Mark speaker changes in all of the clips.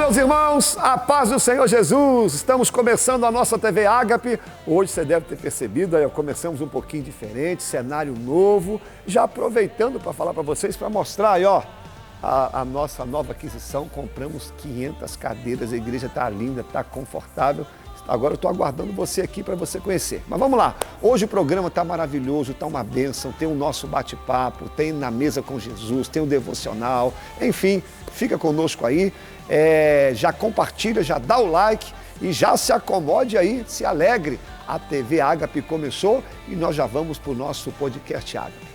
Speaker 1: meus irmãos, a paz do Senhor Jesus. Estamos começando a nossa TV Ágape. Hoje você deve ter percebido, aí começamos um pouquinho diferente, cenário novo. Já aproveitando para falar para vocês, para mostrar aí, ó, a nossa nova aquisição. Compramos 500 cadeiras, a igreja está linda, está confortável. Agora eu estou aguardando você aqui para você conhecer. Mas vamos lá, hoje o programa está maravilhoso, está uma bênção, tem o nosso bate-papo, tem Na Mesa com Jesus, tem o devocional, enfim, fica conosco aí, já compartilha, já dá o like e já se acomode aí, se alegre. A TV Ágape começou e nós já vamos para o nosso podcast Ágape.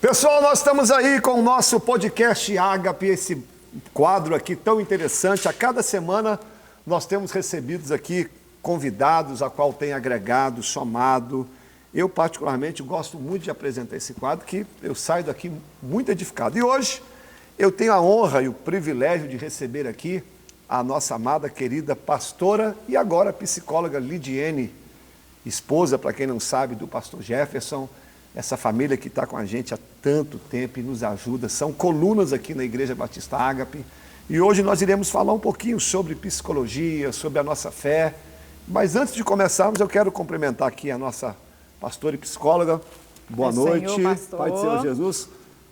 Speaker 1: Pessoal, nós estamos aí com o nosso podcast Ágape, esse quadro aqui tão interessante. A cada semana nós temos recebidos aqui convidados a qual tem agregado, somado. Eu particularmente gosto muito de apresentar esse quadro, que eu saio daqui muito edificado. E hoje eu tenho a honra e o privilégio de receber aqui a nossa amada, querida pastora e agora psicóloga Lidiene, esposa, para quem não sabe, do pastor Jefferson, essa família que está com a gente há tanto tempo e nos ajuda, são colunas aqui na Igreja Batista Ágape. E hoje nós iremos falar um pouquinho sobre psicologia, sobre a nossa fé. Mas antes de começarmos, eu quero cumprimentar aqui a nossa pastora e psicóloga. Boa noite,
Speaker 2: Senhor, pastor.
Speaker 1: Pai do Senhor Jesus.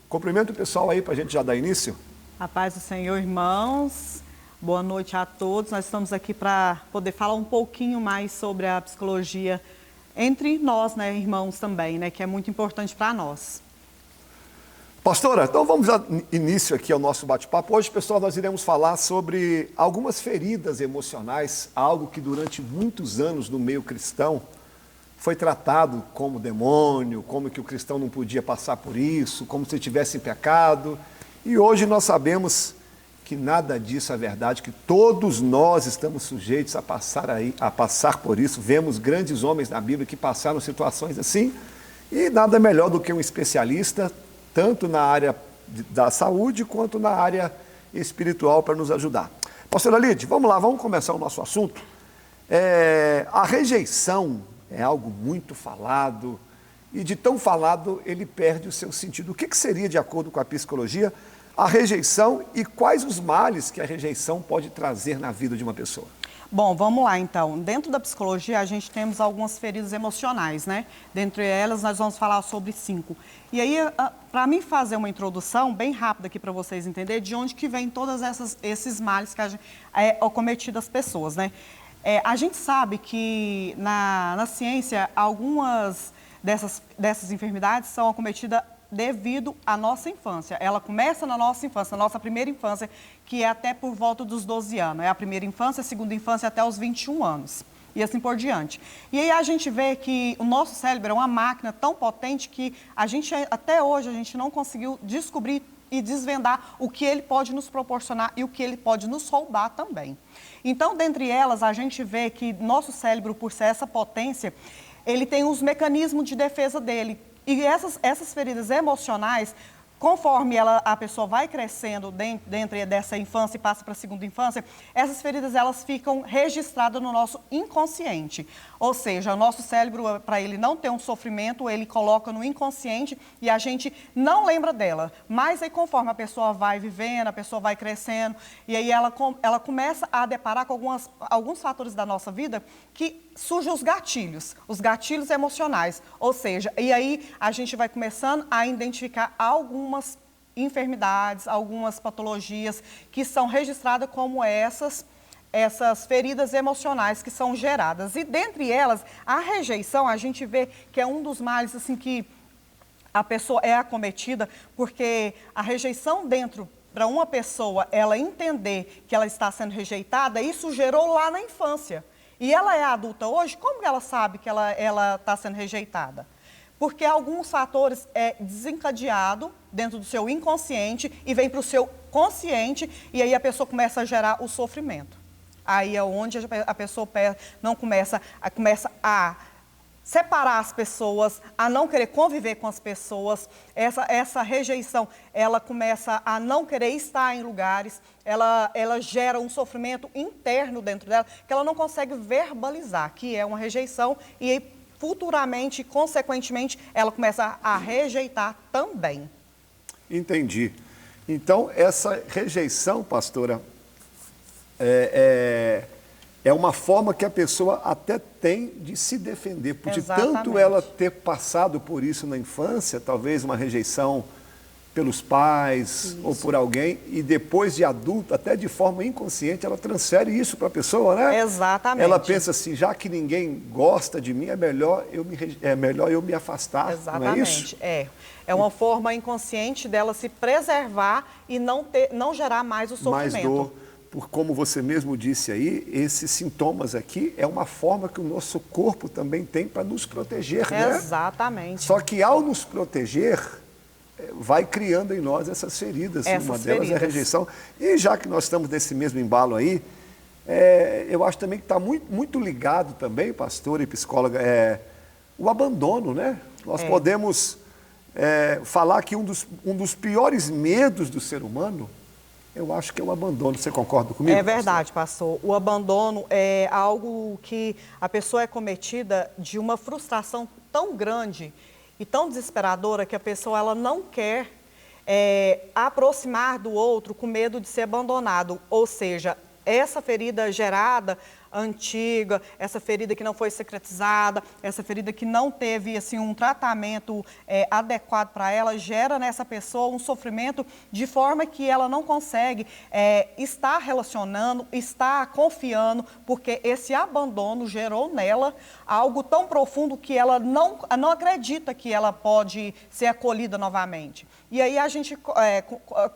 Speaker 1: Cumprimento o pessoal aí para a gente já dar início.
Speaker 2: A paz do Senhor, irmãos. Boa noite a todos. Nós estamos aqui para poder falar um pouquinho mais sobre a psicologia entre nós, né, irmãos também, né, que é muito importante para nós.
Speaker 1: Pastora, então vamos dar início aqui ao nosso bate-papo. Hoje, pessoal, nós iremos falar sobre algumas feridas emocionais, algo que durante muitos anos no meio cristão foi tratado como demônio, como que o cristão não podia passar por isso, como se estivesse em pecado. E hoje nós sabemos que nada disso é verdade, que todos nós estamos sujeitos a passar por isso. Vemos grandes homens na Bíblia que passaram situações assim, e nada melhor do que um especialista, tanto na área da saúde quanto na área espiritual, para nos ajudar. Pastora Lide, vamos lá, vamos começar o nosso assunto. A rejeição é algo muito falado, e de tão falado ele perde o seu sentido. O que seria, de acordo com a psicologia, a rejeição e quais os males que a rejeição pode trazer na vida de uma pessoa?
Speaker 2: Bom, vamos lá então. Dentro da psicologia, a gente temos algumas feridas emocionais, né? Dentre elas, nós vamos falar sobre 5. E aí, para mim fazer uma introdução bem rápida aqui para vocês entenderem de onde que vem todos esses males que acometido as pessoas, né? A gente sabe que na ciência, algumas dessas enfermidades são acometidas devido à nossa infância. Ela começa na nossa infância, na nossa primeira infância, que é até por volta dos 12 anos. É a primeira infância, a segunda infância até os 21 anos. E assim por diante. E aí a gente vê que o nosso cérebro é uma máquina tão potente que até hoje, a gente não conseguiu descobrir e desvendar o que ele pode nos proporcionar e o que ele pode nos roubar também. Então, dentre elas, a gente vê que nosso cérebro, por ser essa potência, ele tem os mecanismos de defesa dele. E essas feridas emocionais, conforme a pessoa vai crescendo dentro dessa infância e passa para a segunda infância, essas feridas elas ficam registradas no nosso inconsciente. Ou seja, o nosso cérebro, para ele não ter um sofrimento, ele coloca no inconsciente e a gente não lembra dela. Mas aí conforme a pessoa vai vivendo, a pessoa vai crescendo, e aí ela começa a deparar com alguns fatores da nossa vida que surgem os gatilhos emocionais. Ou seja, e aí a gente vai começando a identificar algumas enfermidades, algumas patologias que são registradas como essas feridas emocionais que são geradas. E dentre elas, a rejeição, a gente vê que é um dos males assim, que a pessoa é acometida, porque a rejeição para uma pessoa, ela entender que ela está sendo rejeitada, isso gerou lá na infância. E ela é adulta hoje, como que ela sabe que ela está sendo rejeitada? Porque alguns fatores é desencadeado dentro do seu inconsciente e vem para o seu consciente e aí a pessoa começa a gerar o sofrimento. Aí é onde a pessoa não começa a separar as pessoas, a não querer conviver com as pessoas. Essa rejeição, ela começa a não querer estar em lugares, ela gera um sofrimento interno dentro dela que ela não consegue verbalizar, que é uma rejeição e futuramente, consequentemente, ela começa a rejeitar também.
Speaker 1: Entendi. Então, essa rejeição, pastora, é uma forma que a pessoa até tem de se defender, porque
Speaker 2: Exatamente.
Speaker 1: tanto ela ter passado por isso na infância, talvez uma rejeição pelos pais ou por alguém, e depois de adulto, até de forma inconsciente, ela transfere isso para a pessoa, né?
Speaker 2: Exatamente.
Speaker 1: Ela pensa assim, já que ninguém gosta de mim, é melhor eu me afastar,
Speaker 2: Exatamente.
Speaker 1: não é isso?
Speaker 2: É uma forma inconsciente dela se preservar e não gerar mais o sofrimento.
Speaker 1: Mais dor. Por como você mesmo disse aí, esses sintomas aqui é uma forma que o nosso corpo também tem para nos proteger, né?
Speaker 2: Exatamente.
Speaker 1: Só que ao nos proteger, vai criando em nós essas feridas. Uma delas é a rejeição. E já que nós estamos nesse mesmo embalo aí, eu acho também que está muito, muito ligado também, pastor e psicóloga, o abandono, né? Nós podemos falar que um dos piores medos do ser humano, eu acho que é o abandono. Você concorda comigo?
Speaker 2: É verdade, pastor. O abandono é algo que a pessoa é cometida de uma frustração tão grande e tão desesperadora que a pessoa ela não quer aproximar do outro com medo de ser abandonado. Ou seja, essa ferida gerada, antiga, essa ferida que não foi secretizada, essa ferida que não teve assim, um tratamento adequado para ela, gera nessa pessoa um sofrimento de forma que ela não consegue estar relacionando, estar confiando, porque esse abandono gerou nela algo tão profundo que ela não acredita que ela pode ser acolhida novamente. E aí a gente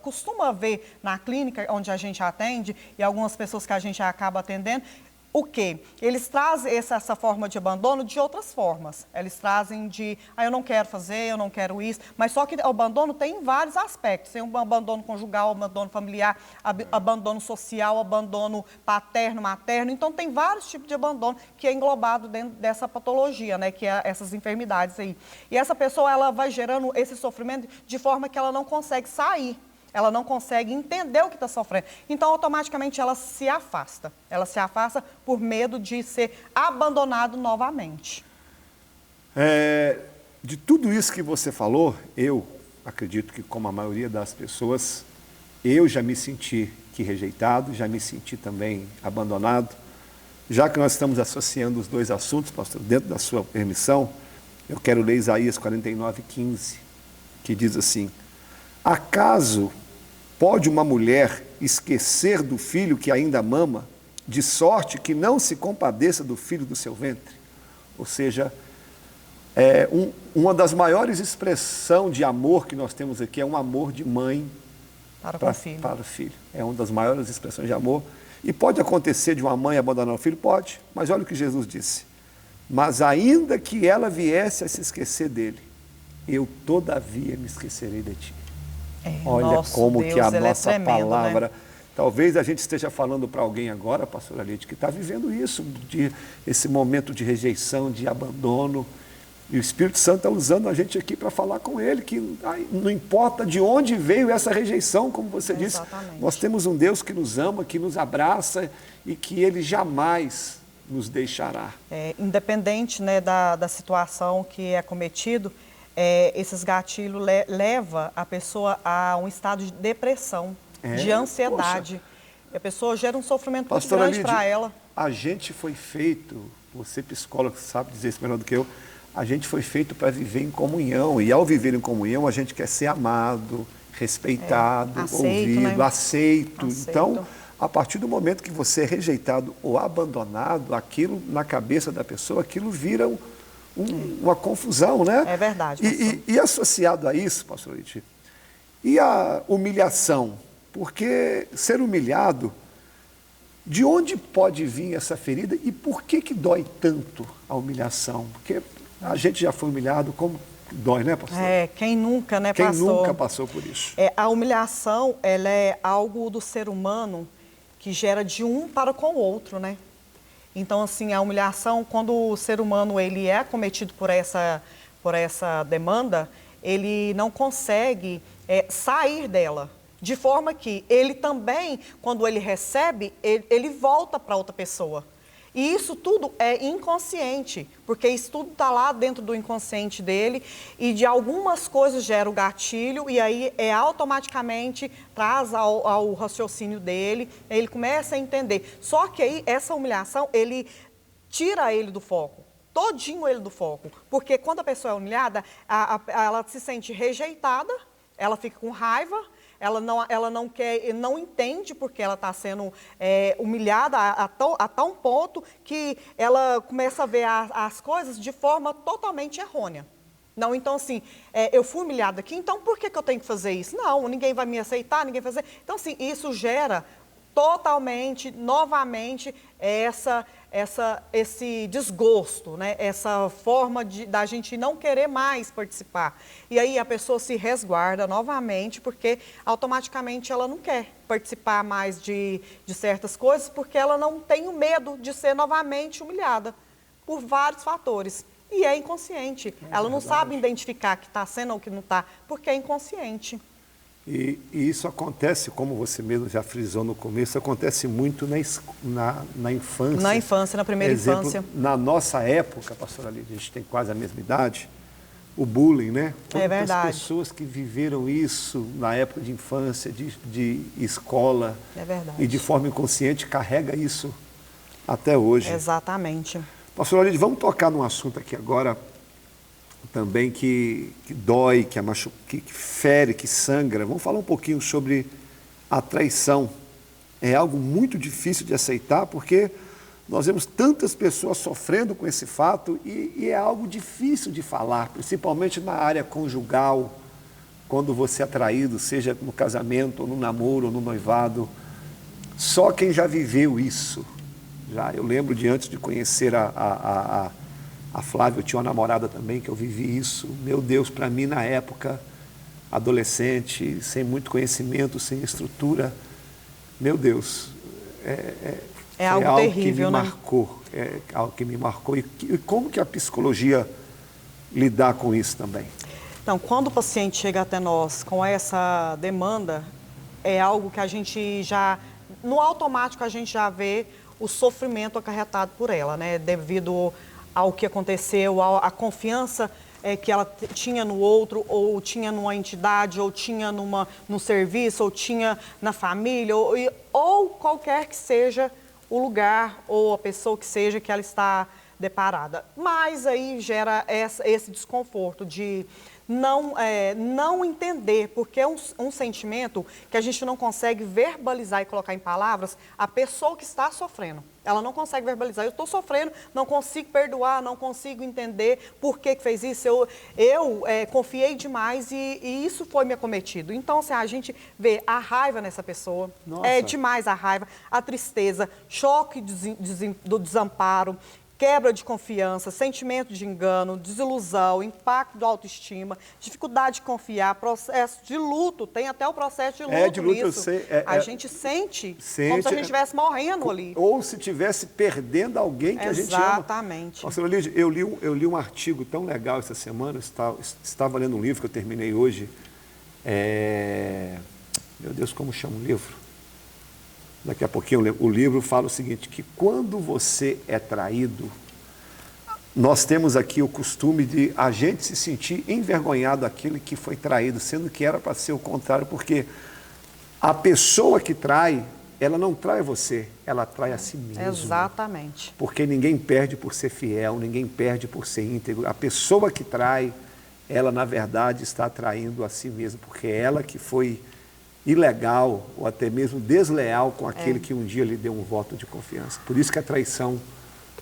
Speaker 2: costuma ver na clínica onde a gente atende, e algumas pessoas que a gente acaba atendendo, o quê? Eles trazem essa forma de abandono de outras formas. Eles trazem de, eu não quero fazer, eu não quero isso. Mas só que o abandono tem vários aspectos. Tem um abandono conjugal, abandono familiar, abandono social, abandono paterno, materno. Então tem vários tipos de abandono que é englobado dentro dessa patologia, né? Que é essas enfermidades aí. E essa pessoa, ela vai gerando esse sofrimento de forma que ela não consegue sair. Ela não consegue entender o que está sofrendo. Então, automaticamente, ela se afasta. Ela se afasta por medo de ser abandonado novamente.
Speaker 1: De tudo isso que você falou, eu acredito que, como a maioria das pessoas, eu já me senti rejeitado, já me senti também abandonado. Já que nós estamos associando os dois assuntos, pastor, dentro da sua permissão, eu quero ler Isaías 49:15, que diz assim: acaso pode uma mulher esquecer do filho que ainda mama, de sorte que não se compadeça do filho do seu ventre? Ou seja, uma das maiores expressões de amor que nós temos aqui é um amor de mãe para o filho. É uma das maiores expressões de amor. E pode acontecer de uma mãe abandonar o filho? Pode. Mas olha o que Jesus disse: mas ainda que ela viesse a se esquecer dele, eu todavia me esquecerei de ti. Olha como Deus, que a nossa tremendo, palavra, né? Talvez a gente esteja falando para alguém agora, pastora Lídia, que está vivendo isso, esse momento de rejeição, de abandono, e o Espírito Santo está usando a gente aqui para falar com ele, que não importa de onde veio essa rejeição, como você disse, nós temos um Deus que nos ama, que nos abraça e que ele jamais nos deixará.
Speaker 2: Independente, né, da situação que é cometido, esses gatilhos levam a pessoa a um estado de depressão, de ansiedade. E a pessoa gera um sofrimento muito grande para ela.
Speaker 1: A gente foi feito, você psicólogo sabe dizer isso melhor do que eu, a gente foi feito para viver em comunhão. E ao viver em comunhão, a gente quer ser amado, respeitado, ouvido, né? aceito. Então, a partir do momento que você é rejeitado ou abandonado, aquilo na cabeça da pessoa, aquilo vira uma confusão, né?
Speaker 2: É verdade.
Speaker 1: E associado a isso, pastor Lídia, e a humilhação? Porque ser humilhado, de onde pode vir essa ferida e por que dói tanto a humilhação? Porque a gente já foi humilhado, como dói, né, pastor?
Speaker 2: Quem nunca, né,
Speaker 1: pastor? Quem nunca passou por isso?
Speaker 2: A humilhação, ela é algo do ser humano que gera de um para com o outro, né? Então, assim, a humilhação, quando o ser humano ele é acometido por essa demanda, ele não consegue sair dela. De forma que ele também, quando ele recebe, ele volta para outra pessoa. E isso tudo é inconsciente, porque isso tudo está lá dentro do inconsciente dele e de algumas coisas gera o gatilho e aí automaticamente traz ao raciocínio dele, ele começa a entender. Só que aí essa humilhação, ele tira ele do foco, todinho ele do foco, porque quando a pessoa é humilhada, ela se sente rejeitada, ela fica com raiva, ela não quer, não entende porque ela está sendo humilhada a tal ponto que ela começa a ver as coisas de forma totalmente errônea. Não, então assim, eu fui humilhada aqui, então por que eu tenho que fazer isso? Não, ninguém vai me aceitar, ninguém vai fazer. Então assim, isso gera totalmente, novamente, esse desgosto, né? Essa forma da gente não querer mais participar. E aí a pessoa se resguarda novamente, porque automaticamente ela não quer participar mais de certas coisas, porque ela não tem o medo de ser novamente humilhada por vários fatores. E é inconsciente. Ela não sabe identificar que está sendo ou que não está, porque é inconsciente.
Speaker 1: E isso acontece, como você mesmo já frisou no começo, acontece muito na infância.
Speaker 2: Na infância, na primeira infância.
Speaker 1: Na nossa época, pastora Lídia, a gente tem quase a mesma idade, o bullying, né?
Speaker 2: É verdade.
Speaker 1: Quantas pessoas que viveram isso na época de infância, de escola,
Speaker 2: é verdade.
Speaker 1: E de forma inconsciente carrega isso até hoje.
Speaker 2: Exatamente.
Speaker 1: Pastora Lídia, vamos tocar num assunto aqui agora também que dói, que fere, que sangra. Vamos falar um pouquinho sobre a traição. É algo muito difícil de aceitar, porque nós vemos tantas pessoas sofrendo com esse fato e é algo difícil de falar, principalmente na área conjugal, quando você é traído, seja no casamento, ou no namoro, ou no noivado. Só quem já viveu isso. Eu lembro de antes de conhecer a Flávia, eu tinha uma namorada também, que eu vivi isso. Meu Deus, para mim na época, adolescente, sem muito conhecimento, sem estrutura, meu Deus,
Speaker 2: é algo terrível,
Speaker 1: que me marcou, é algo que me marcou. E como que a psicologia lidar com isso também?
Speaker 2: Então, quando o paciente chega até nós com essa demanda, é algo que a gente já, no automático, a gente já vê o sofrimento acarretado por ela, né? Devido ao que aconteceu, a confiança que ela tinha no outro, ou tinha numa entidade, ou tinha num serviço, ou tinha na família, ou qualquer que seja o lugar ou a pessoa que seja que ela está deparada. Mas aí gera esse desconforto de não entender, porque é um sentimento que a gente não consegue verbalizar e colocar em palavras a pessoa que está sofrendo. Ela não consegue verbalizar. Eu estou sofrendo, não consigo perdoar, não consigo entender por que fez isso. Eu confiei demais e isso foi me acometido. Então, assim, a gente vê a raiva nessa pessoa.
Speaker 1: Nossa.
Speaker 2: É demais a raiva, a tristeza, choque do desamparo, quebra de confiança, sentimento de engano, desilusão, impacto da autoestima, dificuldade de confiar, processo de luto, tem até o processo de luto,
Speaker 1: de luto
Speaker 2: nisso.
Speaker 1: eu sei.
Speaker 2: A gente sente como se a gente estivesse morrendo ali.
Speaker 1: Ou se estivesse perdendo alguém que a gente ama.
Speaker 2: Exatamente.
Speaker 1: Nossa, Lídia, eu li um artigo tão legal essa semana, estava lendo um livro que eu terminei hoje. Meu Deus, como chama o livro? Daqui a pouquinho o livro fala o seguinte, que quando você é traído, nós temos aqui o costume de a gente se sentir envergonhado daquele que foi traído, sendo que era para ser o contrário, porque a pessoa que trai, ela não trai você, ela trai a si mesma.
Speaker 2: Exatamente.
Speaker 1: Porque ninguém perde por ser fiel, ninguém perde por ser íntegro. A pessoa que trai, ela na verdade está traindo a si mesma, porque é ela que foi ilegal ou até mesmo desleal com aquele que um dia lhe deu um voto de confiança. Por isso que a traição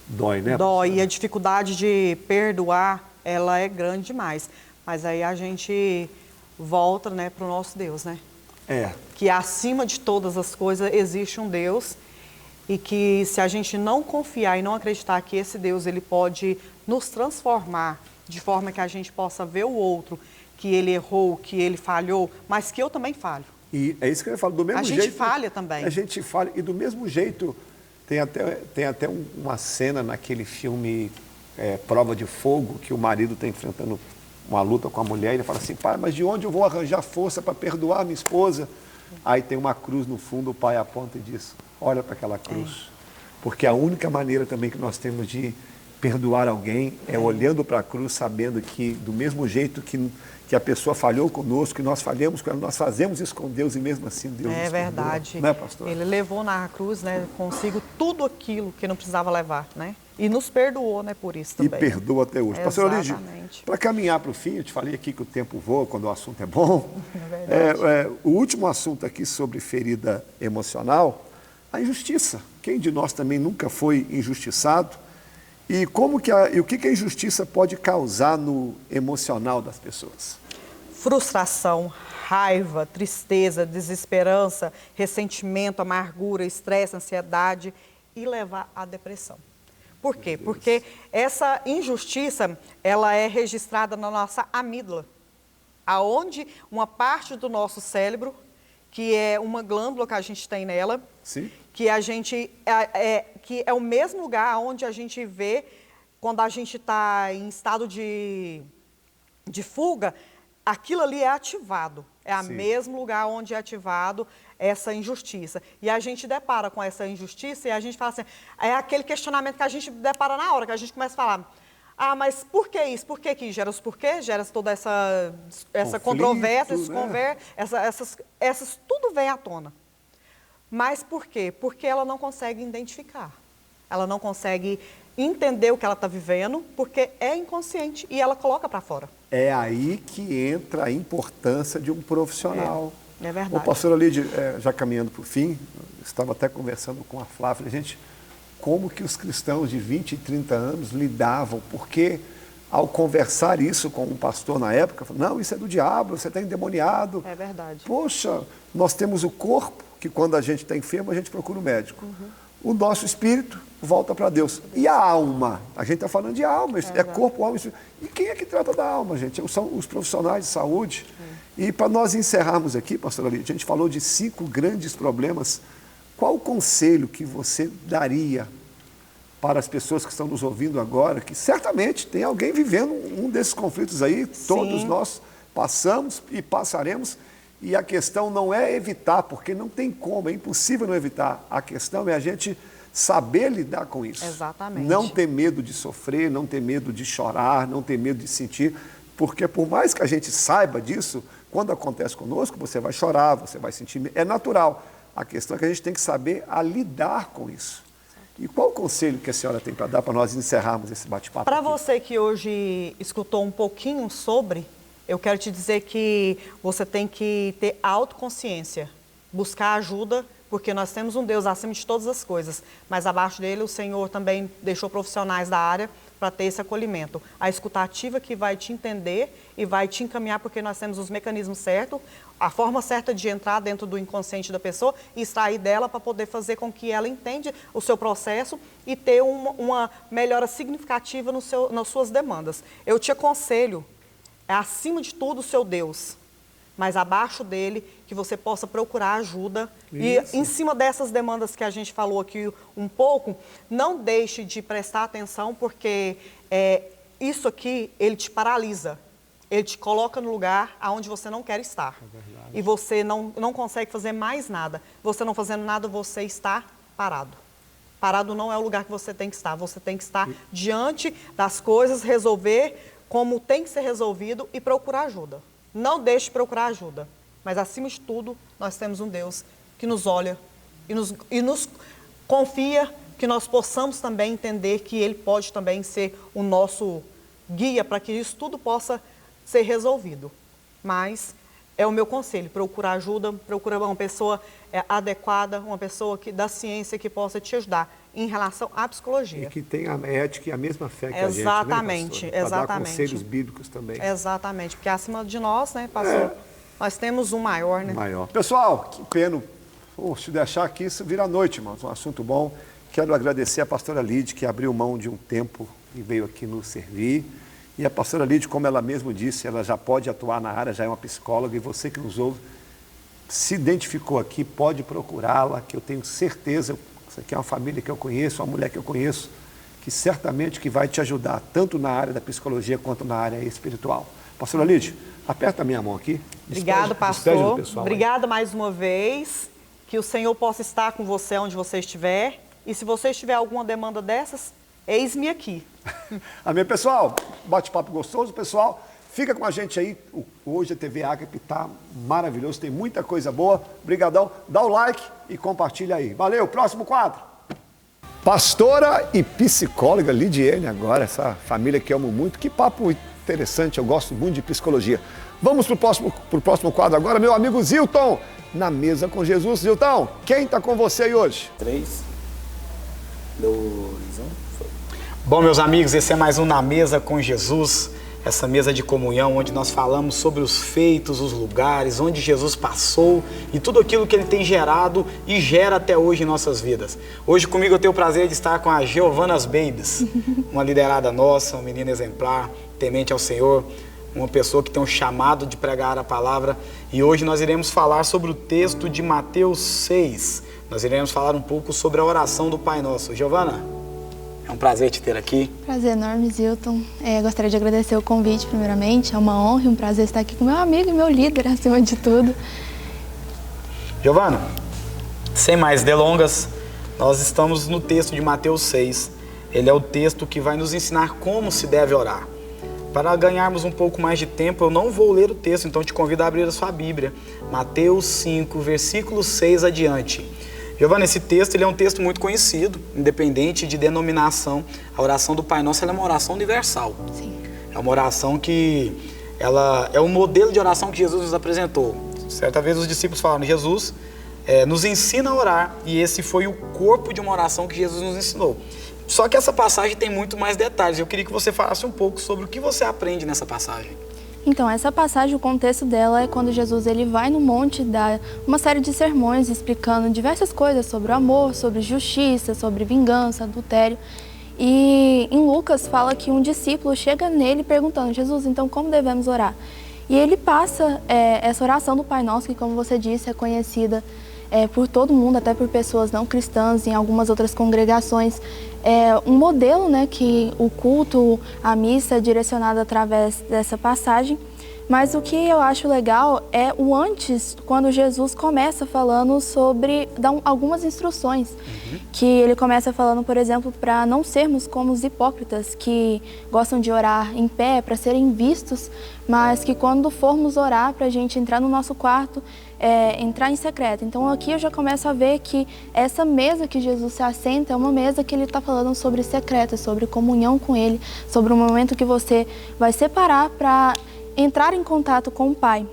Speaker 1: dói, né?
Speaker 2: Dói, e a dificuldade de perdoar, ela é grande demais. Mas aí a gente volta, né, para o nosso Deus, né? Que acima de todas as coisas existe um Deus e que se a gente não confiar e não acreditar que esse Deus ele pode nos transformar de forma que a gente possa ver o outro, que ele errou, que ele falhou, mas que eu também falho.
Speaker 1: E é isso que eu falo, do mesmo jeito...
Speaker 2: A gente falha também.
Speaker 1: A gente falha, e do mesmo jeito, tem até uma cena naquele filme Prova de Fogo, que o marido está enfrentando uma luta com a mulher, e ele fala assim, pai, mas de onde eu vou arranjar força para perdoar minha esposa? Aí tem uma cruz no fundo, o pai aponta e diz, olha para aquela cruz. Porque a única maneira também que nós temos de perdoar alguém é olhando para a cruz, sabendo que do mesmo jeito que a pessoa falhou conosco, que nós falhamos com ela, nós fazemos isso com Deus e mesmo assim Deus nos perdoa.
Speaker 2: Verdade.
Speaker 1: Não é, pastor?
Speaker 2: Ele levou na cruz, né, consigo tudo aquilo que não precisava levar, né? E nos perdoou, né, por isso também.
Speaker 1: E perdoa até hoje. Pastor Lídio, para caminhar para o fim, eu te falei aqui que o tempo voa quando o assunto é bom. O último assunto aqui sobre ferida emocional, a injustiça. Quem de nós também nunca foi injustiçado? E o que a injustiça pode causar no emocional das pessoas?
Speaker 2: Frustração, raiva, tristeza, desesperança, ressentimento, amargura, estresse, ansiedade e levar à depressão. Por quê? Porque essa injustiça, ela é registrada na nossa amígdala, aonde uma parte do nosso cérebro, que é uma glândula que a gente tem nela,
Speaker 1: sim,
Speaker 2: que a gente que é o mesmo lugar onde a gente vê quando a gente está em estado de fuga, aquilo ali é ativado. É o mesmo lugar onde é ativado essa injustiça. E a gente depara com essa injustiça e a gente fala assim, é aquele questionamento que a gente depara na hora, que a gente começa a falar, mas por que isso? Por que que gera os porquês? Gera toda essa controvérsia, tudo vem à tona. Mas por quê? Porque ela não consegue identificar. Ela não consegue entender o que ela está vivendo, porque é inconsciente e ela coloca para fora.
Speaker 1: É aí que entra a importância de um profissional.
Speaker 2: É verdade.
Speaker 1: O pastor Lídio, já caminhando para o fim, estava até conversando com a Flávia, gente, como que os cristãos de 20 e 30 anos lidavam, porque ao conversar isso com um pastor na época, falou, não, isso é do diabo, você está endemoniado.
Speaker 2: É verdade.
Speaker 1: Poxa, nós temos o corpo, que quando a gente está enfermo, a gente procura o médico. O nosso espírito volta para Deus. E a alma? A gente está falando de alma, é corpo, alma e espírito. E quem é que trata da alma, gente? São os profissionais de saúde. E para nós encerrarmos aqui, pastor Lídio, a gente falou de 5 grandes problemas. Qual o conselho que você daria para as pessoas que estão nos ouvindo agora, que certamente tem alguém vivendo um desses conflitos aí, todos nós passamos e passaremos, e a questão não é evitar, porque não tem como, é impossível não evitar. A questão é a gente saber lidar com isso.
Speaker 2: Exatamente.
Speaker 1: Não ter medo de sofrer, não ter medo de chorar, não ter medo de sentir, porque por mais que a gente saiba disso, quando acontece conosco, você vai chorar, você vai sentir, é natural. A questão é que a gente tem que saber a lidar com isso. E qual o conselho que a senhora tem para dar para nós encerrarmos esse bate-papo?
Speaker 2: Para você que hoje escutou um pouquinho sobre, eu quero te dizer que você tem que ter autoconsciência, buscar ajuda, porque nós temos um Deus acima de todas as coisas, mas abaixo dele o Senhor também deixou profissionais da área para ter esse acolhimento. A escutativa que vai te entender e vai te encaminhar, porque nós temos os mecanismos certos, a forma certa de entrar dentro do inconsciente da pessoa e extrair dela para poder fazer com que ela entenda o seu processo e ter uma melhora significativa nas suas demandas. Eu te aconselho, acima de tudo, o seu Deus, mas abaixo dele, que você possa procurar ajuda. Isso. E em cima dessas demandas que a gente falou aqui um pouco, não deixe de prestar atenção, porque isso aqui, ele te paralisa. Ele te coloca no lugar onde você não quer estar. E você não consegue fazer mais nada. Você não fazendo nada, você está parado. Parado não é o lugar que você tem que estar. Você tem que estar diante das coisas, resolver como tem que ser resolvido e procurar ajuda. Não deixe de procurar ajuda. Mas, acima de tudo, nós temos um Deus que nos olha e nos confia que nós possamos também entender que Ele pode também ser o nosso guia para que isso tudo possa ser resolvido. Mas é o meu conselho, procurar ajuda, procura uma pessoa adequada, uma pessoa da ciência que possa te ajudar em relação à psicologia.
Speaker 1: E que tenha a ética e a mesma fé que a gente,
Speaker 2: exatamente,
Speaker 1: né,
Speaker 2: pastor? Exatamente.
Speaker 1: Para dar conselhos bíblicos também.
Speaker 2: Exatamente, porque acima de nós, né, pastor, nós temos um maior, né?
Speaker 1: Maior. Pessoal, que pena, se deixar aqui, isso vira noite, irmãos, um assunto bom. Quero agradecer a pastora Lídia, que abriu mão de um tempo e veio aqui nos servir. E a pastora Lídia, como ela mesma disse, ela já pode atuar na área, já é uma psicóloga, e você que nos ouve, se identificou aqui, pode procurá-la, que eu tenho certeza, isso aqui é uma família que eu conheço, uma mulher que eu conheço, que certamente que vai te ajudar, tanto na área da psicologia quanto na área espiritual. Pastora Lídia, aperta a minha mão aqui.
Speaker 2: Obrigado, pastor. Obrigada mais uma vez. Que o Senhor possa estar com você onde você estiver. E se vocês tiverem alguma demanda dessas, eis-me aqui.
Speaker 1: Amém, pessoal? Bate-papo gostoso, pessoal. Fica com a gente aí. Hoje a TV Ágape está maravilhoso, tem muita coisa boa. Obrigadão. Dá o like e compartilha aí. Valeu, próximo quadro. Pastora e psicóloga Lidiane agora, essa família que eu amo muito. Que papo interessante, eu gosto muito de psicologia. Vamos para o próximo quadro agora, meu amigo Zilton. Na Mesa com Jesus. Zilton, quem está com você aí hoje?
Speaker 3: 3, 2, 1. Bom, meus amigos, esse é mais um Na Mesa com Jesus. Essa mesa de comunhão onde nós falamos sobre os feitos, os lugares, onde Jesus passou e tudo aquilo que Ele tem gerado e gera até hoje em nossas vidas. Hoje comigo eu tenho o prazer de estar com a Giovanas Babies, uma liderada nossa, uma menina exemplar, temente ao Senhor, uma pessoa que tem um chamado de pregar a palavra. E hoje nós iremos falar sobre o texto de Mateus 6. Nós iremos falar um pouco sobre a oração do Pai Nosso. Giovana, é um prazer te ter aqui.
Speaker 4: Prazer enorme, Zilton. Gostaria de agradecer o convite, primeiramente. É uma honra e um prazer estar aqui com meu amigo e meu líder, acima de tudo.
Speaker 3: Giovana, sem mais delongas, nós estamos no texto de Mateus 6. Ele é o texto que vai nos ensinar como se deve orar. Para ganharmos um pouco mais de tempo, eu não vou ler o texto, então te convido a abrir a sua Bíblia. Mateus 5, versículo 6 adiante. Giovana, esse texto ele é um texto muito conhecido, independente de denominação. A oração do Pai Nosso ela é uma oração universal.
Speaker 4: Sim.
Speaker 3: É uma oração que ela é um modelo de oração que Jesus nos apresentou. Certa vez os discípulos falaram, Jesus nos ensina a orar, e esse foi o corpo de uma oração que Jesus nos ensinou. Só que essa passagem tem muito mais detalhes. Eu queria que você falasse um pouco sobre o que você aprende nessa passagem.
Speaker 4: Então, essa passagem, o contexto dela é quando Jesus ele vai no monte dar uma série de sermões explicando diversas coisas sobre o amor, sobre justiça, sobre vingança, adultério. E em Lucas fala que um discípulo chega nele perguntando, Jesus, então como devemos orar? E ele passa essa oração do Pai Nosso, que como você disse, é conhecida por todo mundo, até por pessoas não cristãs, em algumas outras congregações. É um modelo, né, que o culto, a missa é direcionada através dessa passagem. Mas o que eu acho legal é o antes, quando Jesus começa falando sobre, dá algumas instruções. Que ele começa falando, por exemplo, para não sermos como os hipócritas, que gostam de orar em pé para serem vistos, mas que quando formos orar, para a gente entrar no nosso quarto, entrar em secreto. Então aqui eu já começo a ver que essa mesa que Jesus se assenta é uma mesa que ele está falando sobre secreto, sobre comunhão com ele, sobre o momento que você vai separar para entrar em contato com o Pai.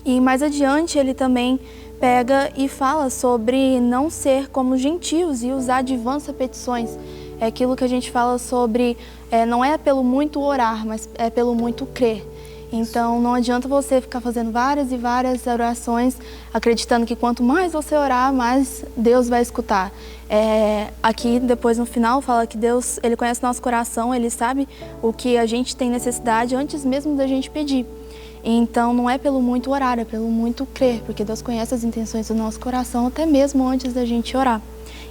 Speaker 4: E mais adiante ele também pega e fala sobre não ser como gentios e usar de vãs repetições. É aquilo que a gente fala sobre, não é pelo muito orar, mas é pelo muito crer. Então não adianta você ficar fazendo várias e várias orações, acreditando que quanto mais você orar, mais Deus vai escutar. Aqui depois no final fala que Deus, Ele conhece nosso coração, Ele sabe o que a gente tem necessidade antes mesmo da gente pedir. Então não é pelo muito orar, é pelo muito crer, porque Deus conhece as intenções do nosso coração até mesmo antes da gente orar.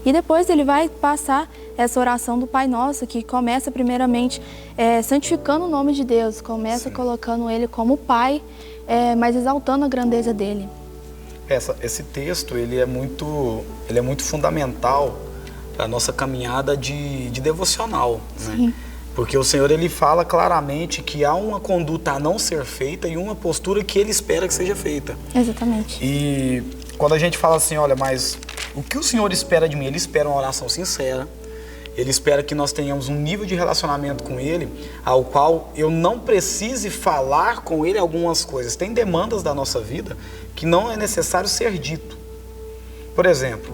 Speaker 4: E depois ele vai passar essa oração do Pai Nosso, que começa primeiramente santificando o nome de Deus, começa colocando Ele como Pai, mas exaltando a grandeza dEle.
Speaker 3: Esse texto ele é muito fundamental para a nossa caminhada de devocional, né? Porque o Senhor ele fala claramente que há uma conduta a não ser feita e uma postura que Ele espera que seja feita.
Speaker 4: Exatamente.
Speaker 3: E quando a gente fala assim, olha, mas o que o Senhor espera de mim? Ele espera uma oração sincera, Ele espera que nós tenhamos um nível de relacionamento com Ele, ao qual eu não precise falar com Ele algumas coisas. Tem demandas da nossa vida que não é necessário ser dito. Por exemplo,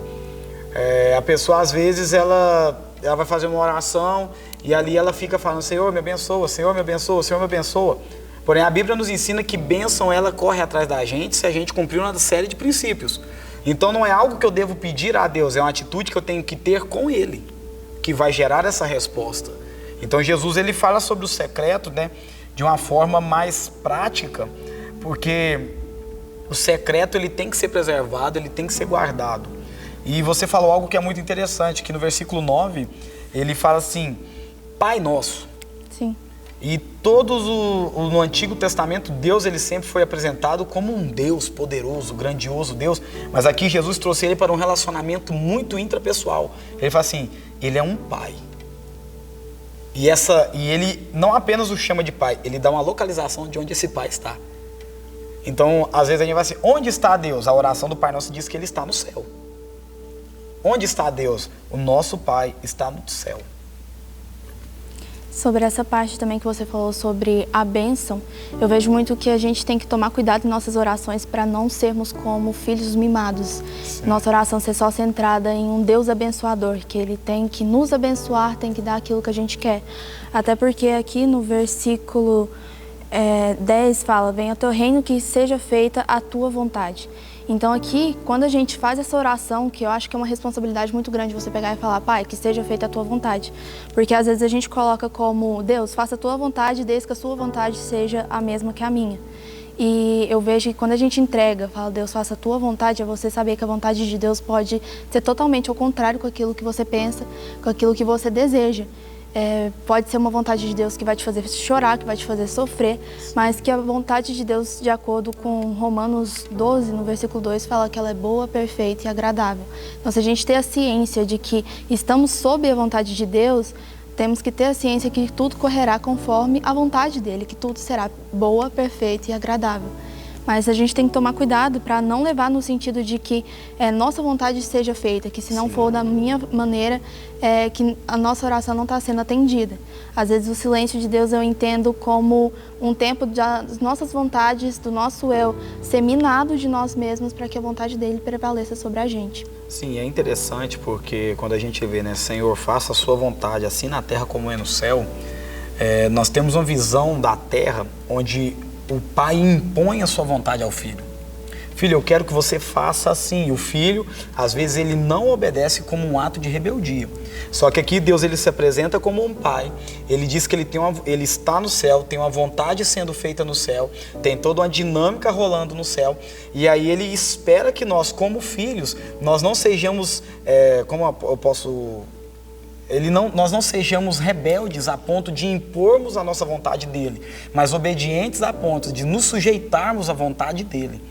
Speaker 3: a pessoa às vezes ela vai fazer uma oração e ali ela fica falando, Senhor me abençoa, Senhor me abençoa, Senhor me abençoa. Porém a Bíblia nos ensina que bênção ela corre atrás da gente se a gente cumprir uma série de princípios. Então não é algo que eu devo pedir a Deus, é uma atitude que eu tenho que ter com Ele, que vai gerar essa resposta. Então Jesus ele fala sobre o secreto, né, de uma forma mais prática, porque o secreto ele tem que ser preservado, ele tem que ser guardado. E você falou algo que é muito interessante, que no versículo 9 ele fala assim, Pai Nosso.
Speaker 4: Sim.
Speaker 3: E no Antigo Testamento, Deus ele sempre foi apresentado como um Deus poderoso, grandioso Deus. Mas aqui Jesus trouxe ele para um relacionamento muito intrapessoal. Ele fala assim, ele é um pai. E ele não apenas o chama de pai, ele dá uma localização de onde esse pai está. Então, às vezes a gente vai assim, onde está Deus? A oração do Pai Nosso diz que ele está no céu. Onde está Deus? O nosso Pai está no céu.
Speaker 4: Sobre essa parte também que você falou sobre a bênção, eu vejo muito que a gente tem que tomar cuidado em nossas orações para não sermos como filhos mimados. Sim. Nossa oração ser só centrada em um Deus abençoador, que Ele tem que nos abençoar, tem que dar aquilo que a gente quer. Até porque aqui no versículo 10 fala, venha ao teu reino, que seja feita a tua vontade. Então aqui, quando a gente faz essa oração, que eu acho que é uma responsabilidade muito grande você pegar e falar, Pai, que seja feita a tua vontade. Porque às vezes a gente coloca como, Deus, faça a tua vontade, desde que a sua vontade seja a mesma que a minha. E eu vejo que quando a gente entrega, fala, Deus, faça a tua vontade, é você saber que a vontade de Deus pode ser totalmente ao contrário com aquilo que você pensa, com aquilo que você deseja. Pode ser uma vontade de Deus que vai te fazer chorar, que vai te fazer sofrer, mas que a vontade de Deus, de acordo com Romanos 12, no versículo 2, fala que ela é boa, perfeita e agradável. Então, se a gente ter a ciência de que estamos sob a vontade de Deus, temos que ter a ciência que tudo correrá conforme a vontade dele, que tudo será boa, perfeita e agradável. Mas a gente tem que tomar cuidado para não levar no sentido de que nossa vontade seja feita, que se não for da minha maneira, que a nossa oração não está sendo atendida. Às vezes o silêncio de Deus eu entendo como um tempo das nossas vontades, do nosso eu, ser minado de nós mesmos para que a vontade dele prevaleça sobre a gente.
Speaker 3: Sim, é interessante porque quando a gente vê, né, Senhor, faça a sua vontade, assim na terra como é no céu, nós temos uma visão da terra onde o pai impõe a sua vontade ao filho. Filho, eu quero que você faça assim. E o filho, às vezes, ele não obedece como um ato de rebeldia. Só que aqui Deus ele se apresenta como um pai. Ele diz que ele está no céu, tem uma vontade sendo feita no céu, tem toda uma dinâmica rolando no céu. E aí ele espera que nós, como filhos, nós não sejamos, nós não sejamos rebeldes a ponto de impormos a nossa vontade dele, mas obedientes a ponto de nos sujeitarmos à vontade dele.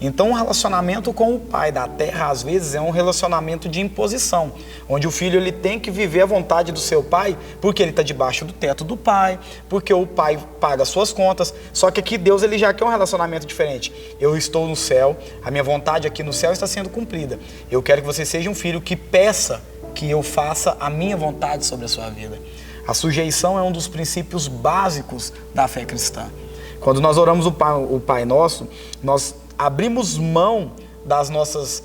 Speaker 3: Então, o relacionamento com o pai da terra, às vezes, é um relacionamento de imposição, onde o filho ele tem que viver a vontade do seu pai, porque ele está debaixo do teto do pai, porque o pai paga as suas contas. Só que aqui Deus ele já quer um relacionamento diferente. Eu estou no céu, a minha vontade aqui no céu está sendo cumprida. Eu quero que você seja um filho que peça que eu faça a minha vontade sobre a sua vida. A sujeição é um dos princípios básicos da fé cristã. Quando nós oramos o Pai Nosso, nós abrimos mão das nossas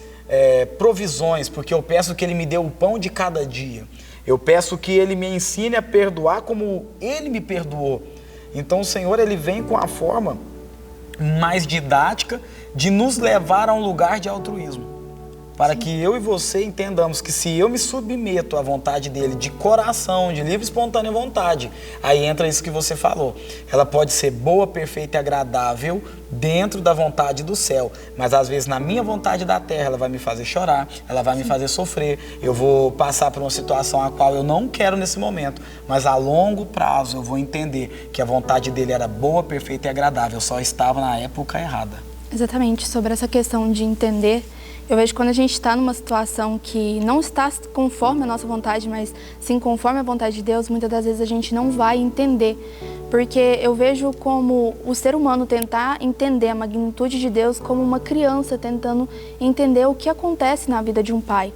Speaker 3: provisões, porque eu peço que Ele me dê o pão de cada dia. Eu peço que Ele me ensine a perdoar como Ele me perdoou. Então o Senhor ele vem com a forma mais didática de nos levar a um lugar de altruísmo. Para que eu e você entendamos que se eu me submeto à vontade dele de coração, de livre e espontânea vontade, aí entra isso que você falou. Ela pode ser boa, perfeita e agradável dentro da vontade do céu, mas às vezes na minha vontade da terra ela vai me fazer chorar, ela vai me fazer sofrer, eu vou passar por uma situação a qual eu não quero nesse momento, mas a longo prazo eu vou entender que a vontade dele era boa, perfeita e agradável, eu só estava na época errada.
Speaker 4: Exatamente, sobre essa questão de entender, eu vejo que quando a gente está numa situação que não está conforme a nossa vontade, mas sim conforme a vontade de Deus, muitas das vezes a gente não vai entender. Porque eu vejo como o ser humano tentar entender a magnitude de Deus como uma criança tentando entender o que acontece na vida de um pai.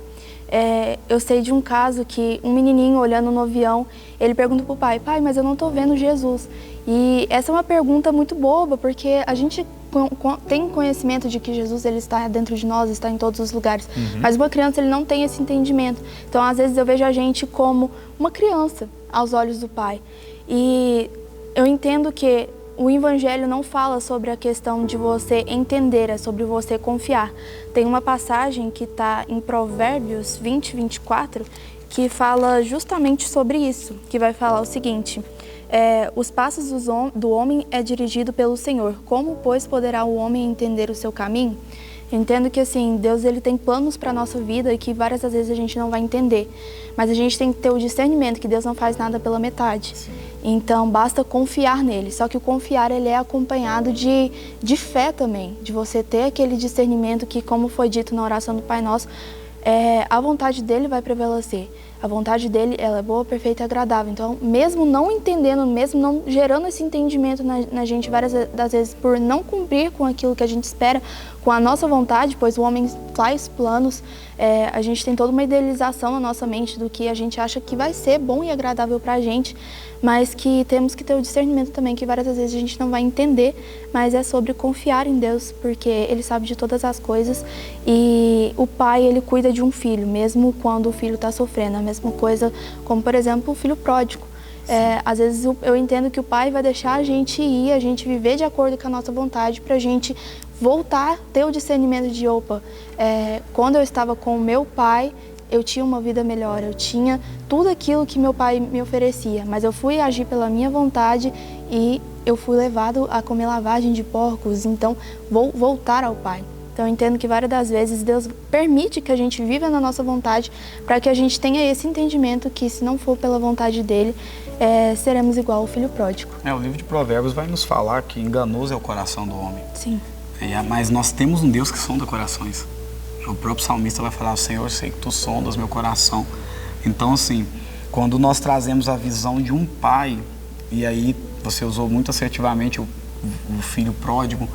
Speaker 4: Eu sei de um caso que um menininho olhando no avião, ele pergunta para o pai, pai, mas eu não estou vendo Jesus. E essa é uma pergunta muito boba, porque a gente tem conhecimento de que Jesus ele está dentro de nós, está em todos os lugares, mas uma criança ele não tem esse entendimento. Então, às vezes eu vejo a gente como uma criança aos olhos do pai. E eu entendo que o Evangelho não fala sobre a questão de você entender, é sobre você confiar. Tem uma passagem que está em Provérbios 20, 24, que fala justamente sobre isso, que vai falar o seguinte: os passos do homem é dirigido pelo Senhor. Como, pois, poderá o homem entender o seu caminho? Eu entendo que, assim, Deus ele tem planos para a nossa vida e que várias vezes a gente não vai entender. Mas a gente tem que ter o discernimento que Deus não faz nada pela metade. Sim. Então, basta confiar nele. Só que o confiar, ele é acompanhado de fé também, de você ter aquele discernimento que, como foi dito na oração do Pai Nosso, a vontade dele vai prevalecer. A vontade dele, ela é boa, perfeita e agradável. Então, mesmo não entendendo, mesmo não gerando esse entendimento na gente várias das vezes por não cumprir com aquilo que a gente espera, com a nossa vontade, pois o homem faz planos, a gente tem toda uma idealização na nossa mente do que a gente acha que vai ser bom e agradável para a gente, mas que temos que ter o discernimento também, que várias vezes a gente não vai entender, mas é sobre confiar em Deus, porque Ele sabe de todas as coisas e o pai, ele cuida de um filho, mesmo quando o filho está sofrendo. A mesma coisa como, por exemplo, o filho pródigo. Às vezes eu entendo que o pai vai deixar a gente ir, a gente viver de acordo com a nossa vontade, para a gente voltar, ter o discernimento de, quando eu estava com o meu pai, eu tinha uma vida melhor, eu tinha tudo aquilo que meu pai me oferecia, mas eu fui agir pela minha vontade e eu fui levado a comer lavagem de porcos, então vou voltar ao pai. Então eu entendo que várias das vezes Deus permite que a gente viva na nossa vontade para que a gente tenha esse entendimento que, se não for pela vontade dele, seremos igual ao filho pródigo.
Speaker 3: O livro de Provérbios vai nos falar que enganoso é o coração do homem.
Speaker 4: Sim.
Speaker 3: Mas nós temos um Deus que sonda corações. O próprio salmista vai falar: Senhor, eu sei que tu sondas meu coração. Então, assim, quando nós trazemos a visão de um pai, e aí você usou muito assertivamente o filho pródigo,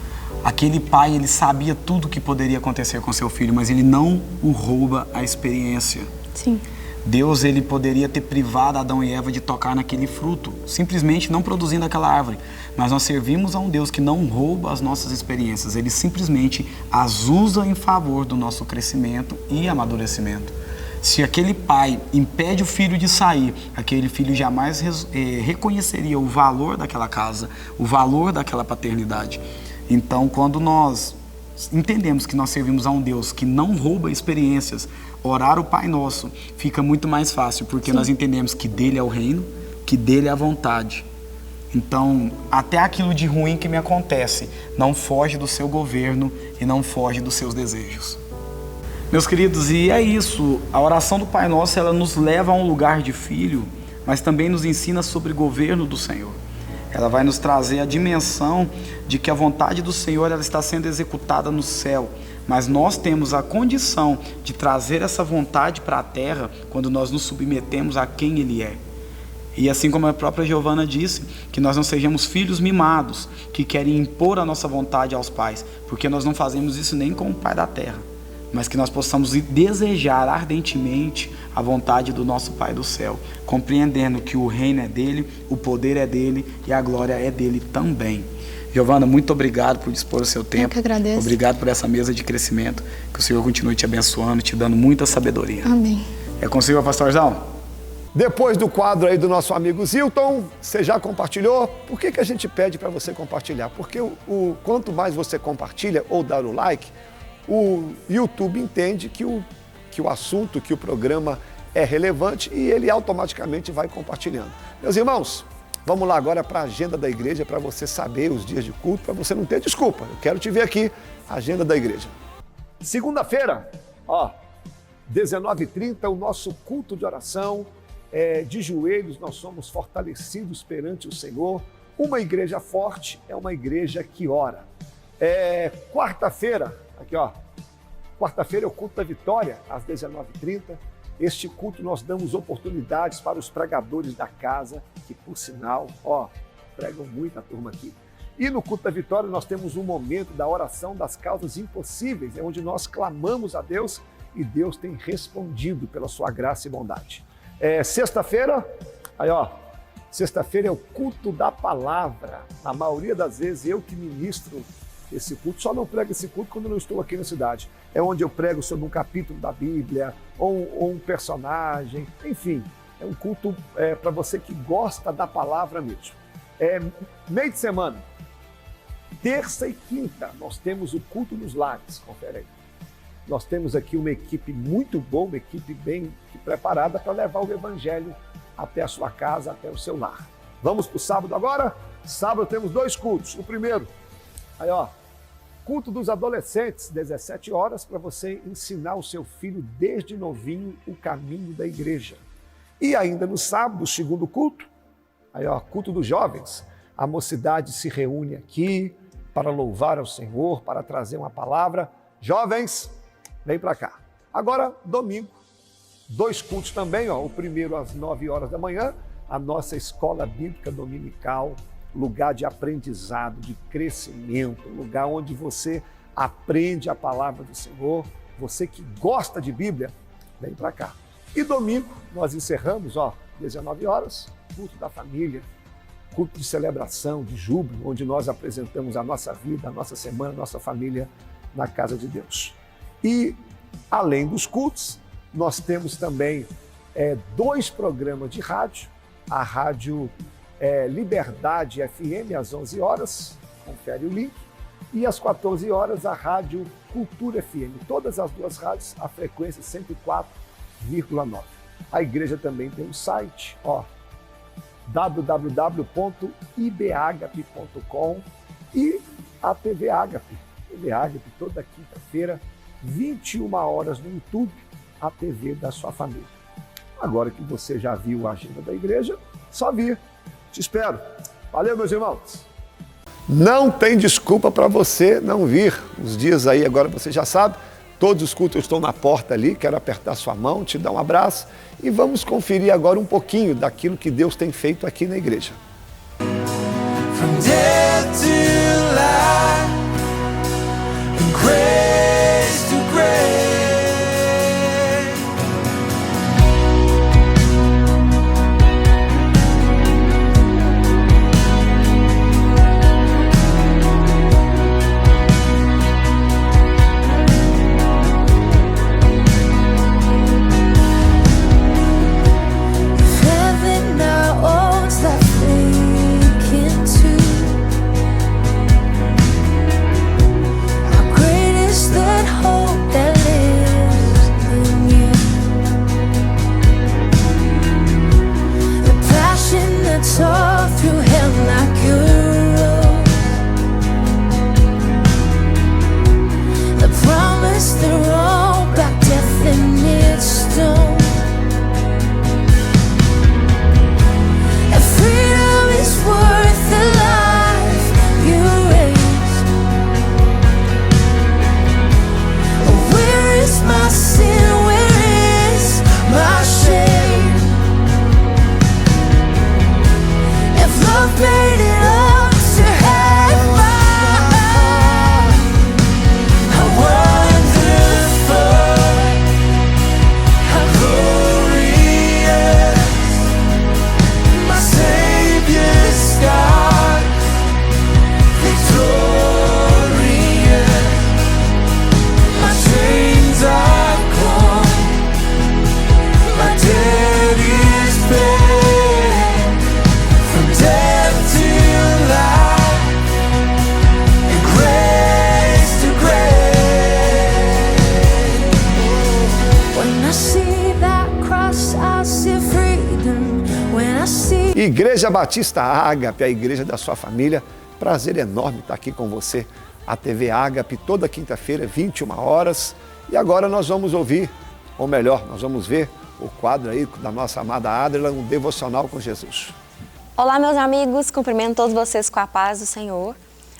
Speaker 3: aquele pai, ele sabia tudo o que poderia acontecer com seu filho, mas ele não o rouba a experiência.
Speaker 4: Sim.
Speaker 3: Deus, ele poderia ter privado Adão e Eva de tocar naquele fruto, simplesmente não produzindo aquela árvore. Mas nós servimos a um Deus que não rouba as nossas experiências, ele simplesmente as usa em favor do nosso crescimento e amadurecimento. Se aquele pai impede o filho de sair, aquele filho jamais reconheceria o valor daquela casa, o valor daquela paternidade. Então, quando nós entendemos que nós servimos a um Deus que não rouba experiências, orar o Pai Nosso fica muito mais fácil, porque nós entendemos que dele é o reino, que dele é a vontade. Então, até aquilo de ruim que me acontece não foge do seu governo e não foge dos seus desejos. Meus queridos, e é isso. A oração do Pai Nosso, ela nos leva a um lugar de filho, mas também nos ensina sobre o governo do Senhor. Ela vai nos trazer a dimensão de que a vontade do Senhor, ela está sendo executada no céu, mas nós temos a condição de trazer essa vontade para a terra quando nós nos submetemos a quem Ele é. E assim como a própria Giovana disse, que nós não sejamos filhos mimados, que querem impor a nossa vontade aos pais, porque nós não fazemos isso nem com o Pai da terra, mas que nós possamos desejar ardentemente a vontade do nosso Pai do céu, compreendendo que o reino é dele, o poder é dele e a glória é dele também. Giovana, muito obrigado por dispor o seu tempo.
Speaker 4: Eu que agradeço.
Speaker 3: Obrigado por essa mesa de crescimento, que o Senhor continue te abençoando, te dando muita sabedoria.
Speaker 4: Amém.
Speaker 3: É consigo, pastorzão?
Speaker 1: Depois do quadro aí do nosso amigo Zilton, você já compartilhou? Por que a gente pede para você compartilhar? Porque quanto mais você compartilha ou dá o like, o YouTube entende que o assunto, que o programa é relevante e ele automaticamente vai compartilhando. Meus irmãos, vamos lá agora para a agenda da igreja, para você saber os dias de culto, para você não ter desculpa. Eu quero te ver aqui, agenda da igreja. Segunda-feira, 19h30, o nosso culto de oração. De joelhos, nós somos fortalecidos perante o Senhor. Uma igreja forte é uma igreja que ora. Quarta-feira, quarta-feira é o culto da vitória, às 19h30. Este culto nós damos oportunidades para os pregadores da casa, que por sinal, pregam muito a turma aqui. E no culto da vitória nós temos um momento da oração das causas impossíveis, onde nós clamamos a Deus e Deus tem respondido pela sua graça e bondade. Sexta-feira, sexta-feira é o culto da palavra. Na maioria das vezes eu que ministro esse culto, só não prego esse culto quando eu não estou aqui na cidade. É onde eu prego sobre um capítulo da Bíblia, ou um personagem, enfim. É um culto para você que gosta da palavra mesmo. Meio de semana, terça e quinta, nós temos o culto nos lares, confere aí. Nós temos aqui uma equipe muito boa, uma equipe bem preparada para levar o evangelho até a sua casa, até o seu lar. Vamos para o sábado agora? Sábado temos 2 cultos. O primeiro, culto dos adolescentes, 17 horas, para você ensinar o seu filho desde novinho o caminho da igreja. E ainda no sábado, o segundo culto, Aí, ó, culto dos jovens. A mocidade se reúne aqui para louvar ao Senhor, para trazer uma palavra. Jovens, vem para cá. Agora, domingo, 2 cultos também, ó. O primeiro às 9 horas da manhã, a nossa escola bíblica dominical, lugar de aprendizado, de crescimento, lugar onde você aprende a palavra do Senhor. Você que gosta de Bíblia, vem para cá. E domingo, nós encerramos, ó, 19 horas, culto da família, culto de celebração, de júbilo, onde nós apresentamos a nossa vida, a nossa semana, a nossa família na casa de Deus. E, além dos cultos, nós temos também 2 programas de rádio, a Rádio Liberdade FM, às 11 horas, confere o link, e às 14 horas, a Rádio Cultura FM. Todas as 2 rádios, a frequência 104,9. A igreja também tem um site, ó, www.ibagape.com, e a TV Agape. TV Agape toda quinta-feira, 21 horas no YouTube, a TV da sua família. Agora que você já viu a agenda da igreja, só vir. Te espero. Valeu, meus irmãos. Não tem desculpa para você não vir. Os dias aí, agora você já sabe, todos os cultos estão na porta ali, quero apertar sua mão, te dar um abraço e vamos conferir agora um pouquinho daquilo que Deus tem feito aqui na igreja. From death to life, from grace to grace. Igreja Batista Ágape, a igreja da sua família. Prazer enorme estar aqui com você. A TV Ágape, toda quinta-feira, 21 horas. E agora nós vamos ouvir, ou melhor, nós vamos ver o quadro aí da nossa amada Adriana, um devocional com Jesus.
Speaker 5: Olá, meus amigos, cumprimento todos vocês com a paz do Senhor.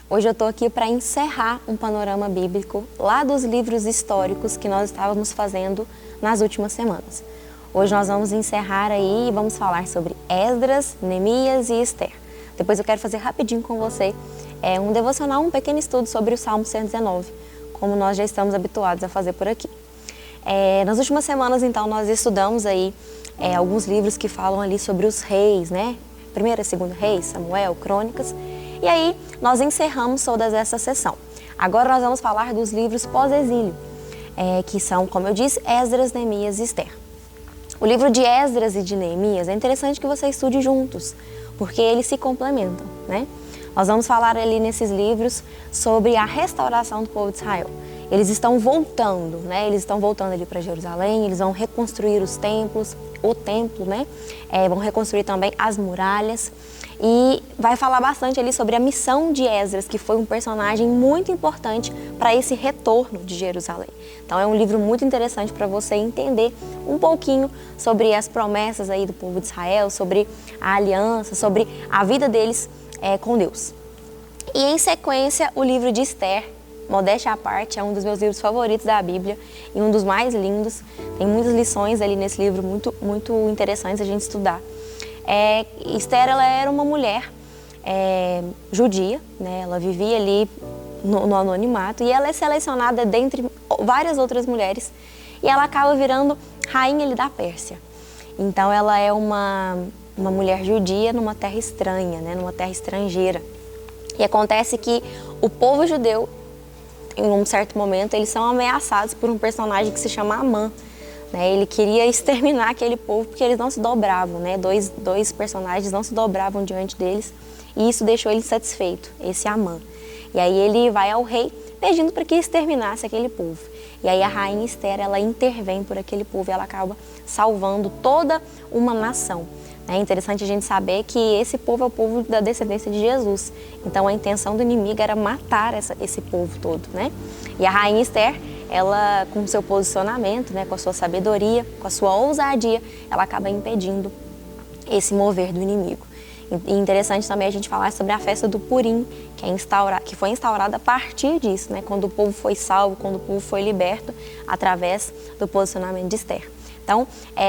Speaker 5: Hoje eu estou aqui para encerrar um panorama bíblico lá dos livros históricos que nós estávamos fazendo nas últimas semanas. Hoje nós vamos encerrar aí e vamos falar sobre Esdras, Neemias e Esther. Depois eu quero fazer rapidinho com você um devocional, um pequeno estudo sobre o Salmo 119, como nós já estamos habituados a fazer por aqui. Nas últimas semanas, então, nós estudamos aí alguns livros que falam ali sobre os reis, né? 1º e 2º Reis, Samuel, Crônicas. E aí nós encerramos toda essa sessão. Agora nós vamos falar dos livros pós-exílio, que são, como eu disse, Esdras, Neemias e Esther. O livro de Esdras e de Neemias é interessante que você estude juntos, porque eles se complementam, né? Nós vamos falar ali nesses livros sobre a restauração do povo de Israel. eles estão voltando, né? Eles estão voltando ali para Jerusalém, eles vão reconstruir os templos, o templo, né? Vão reconstruir também as muralhas. E vai falar bastante ali sobre a missão de Esdras, que foi um personagem muito importante para esse retorno de Jerusalém. Então é um livro muito interessante para você entender um pouquinho sobre as promessas aí do povo de Israel, sobre a aliança, sobre a vida deles com Deus. E em sequência, o livro de Esther, modéstia à parte, é um dos meus livros favoritos da Bíblia e um dos mais lindos. Tem muitas lições ali nesse livro muito interessantes a gente estudar. Esther, ela era uma mulher judia, né? Ela vivia ali no anonimato e ela é selecionada dentre várias outras mulheres e ela acaba virando rainha ali da Pérsia. Então ela é uma mulher judia numa terra estranha, né? Numa terra estrangeira. E acontece que o povo judeu, em um certo momento, eles são ameaçados por um personagem que se chama Amã. Ele queria exterminar aquele povo porque eles não se dobravam, né? Dois personagens não se dobravam diante deles e isso deixou ele satisfeito, esse Amã. E aí ele vai ao rei pedindo para que exterminasse aquele povo. E aí a rainha Esther, ela intervém por aquele povo e ela acaba salvando toda uma nação. É interessante a gente saber que esse povo é o povo da descendência de Jesus. Então a intenção do inimigo era matar esse povo todo, né? E a rainha Esther, ela, com o seu posicionamento, né, com a sua sabedoria, com a sua ousadia, ela acaba impedindo esse mover do inimigo. E interessante também a gente falar sobre a festa do Purim, que foi instaurada a partir disso, né, quando o povo foi salvo, quando o povo foi liberto através do posicionamento de Esther. Então,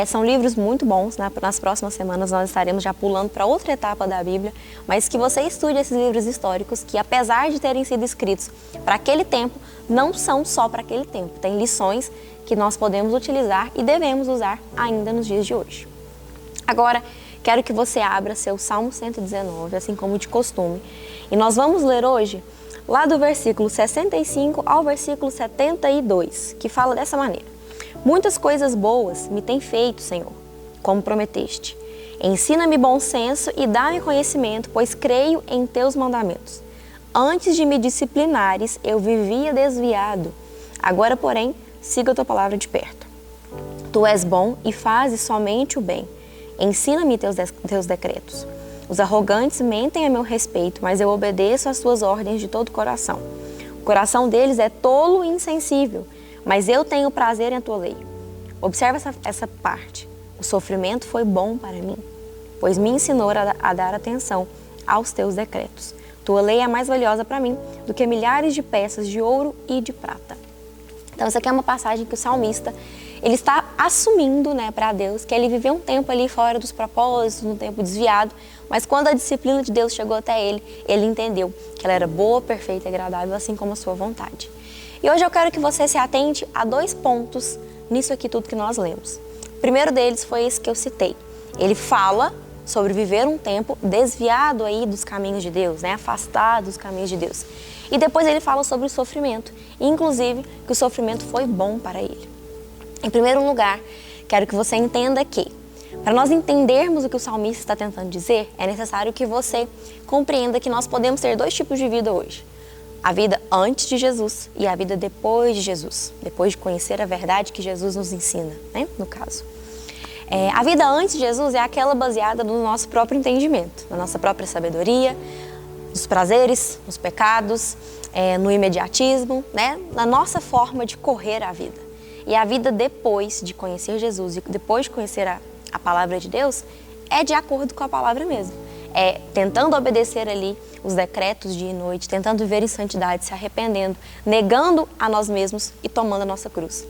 Speaker 5: são livros muito bons. Nas próximas semanas nós estaremos já pulando para outra etapa da Bíblia, mas que você estude esses livros históricos que, apesar de terem sido escritos para aquele tempo, não são só para aquele tempo. Tem lições que nós podemos utilizar e devemos usar ainda nos dias de hoje. Agora, quero que você abra seu Salmo 119, assim como de costume, e nós vamos ler hoje lá do versículo 65 ao versículo 72, que fala dessa maneira. Muitas coisas boas me tem feito, Senhor, como prometeste. Ensina-me bom senso e dá-me conhecimento, pois creio em teus mandamentos. Antes de me disciplinares, eu vivia desviado. Agora, porém, siga a tua palavra de perto. Tu és bom e fazes somente o bem. Ensina-me teus decretos. Os arrogantes mentem a meu respeito, mas eu obedeço às tuas ordens de todo o coração. O coração deles é tolo e insensível, mas eu tenho prazer em tua lei. Observa essa parte. O sofrimento foi bom para mim, pois me ensinou a dar atenção aos teus decretos. Tua lei é mais valiosa para mim do que milhares de peças de ouro e de prata. Então, essa aqui é uma passagem que o salmista, ele está assumindo, né, para Deus, que ele viveu um tempo ali fora dos propósitos, um tempo desviado, mas quando a disciplina de Deus chegou até ele, ele entendeu que ela era boa, perfeita e agradável, assim como a sua vontade. E hoje eu quero que você se atente a 2 pontos nisso aqui tudo que nós lemos. O primeiro deles foi esse que eu citei. Ele fala sobre viver um tempo desviado aí dos caminhos de Deus, né? Afastado dos caminhos de Deus. E depois ele fala sobre o sofrimento, inclusive que o sofrimento foi bom para ele. Em primeiro lugar, quero que você entenda que, para nós entendermos o que o salmista está tentando dizer, é necessário que você compreenda que nós podemos ter 2 tipos de vida hoje. A vida antes de Jesus e a vida depois de Jesus, depois de conhecer a verdade que Jesus nos ensina, né? No caso. A vida antes de Jesus é aquela baseada no nosso próprio entendimento, na nossa própria sabedoria, nos prazeres, nos pecados, no imediatismo, né? Na nossa forma de correr a vida. E a vida depois de conhecer Jesus e depois de conhecer a palavra de Deus é de acordo com a palavra mesmo. Tentando obedecer ali os decretos dia e noite, tentando viver em santidade, se arrependendo, negando a nós mesmos e tomando a nossa cruz.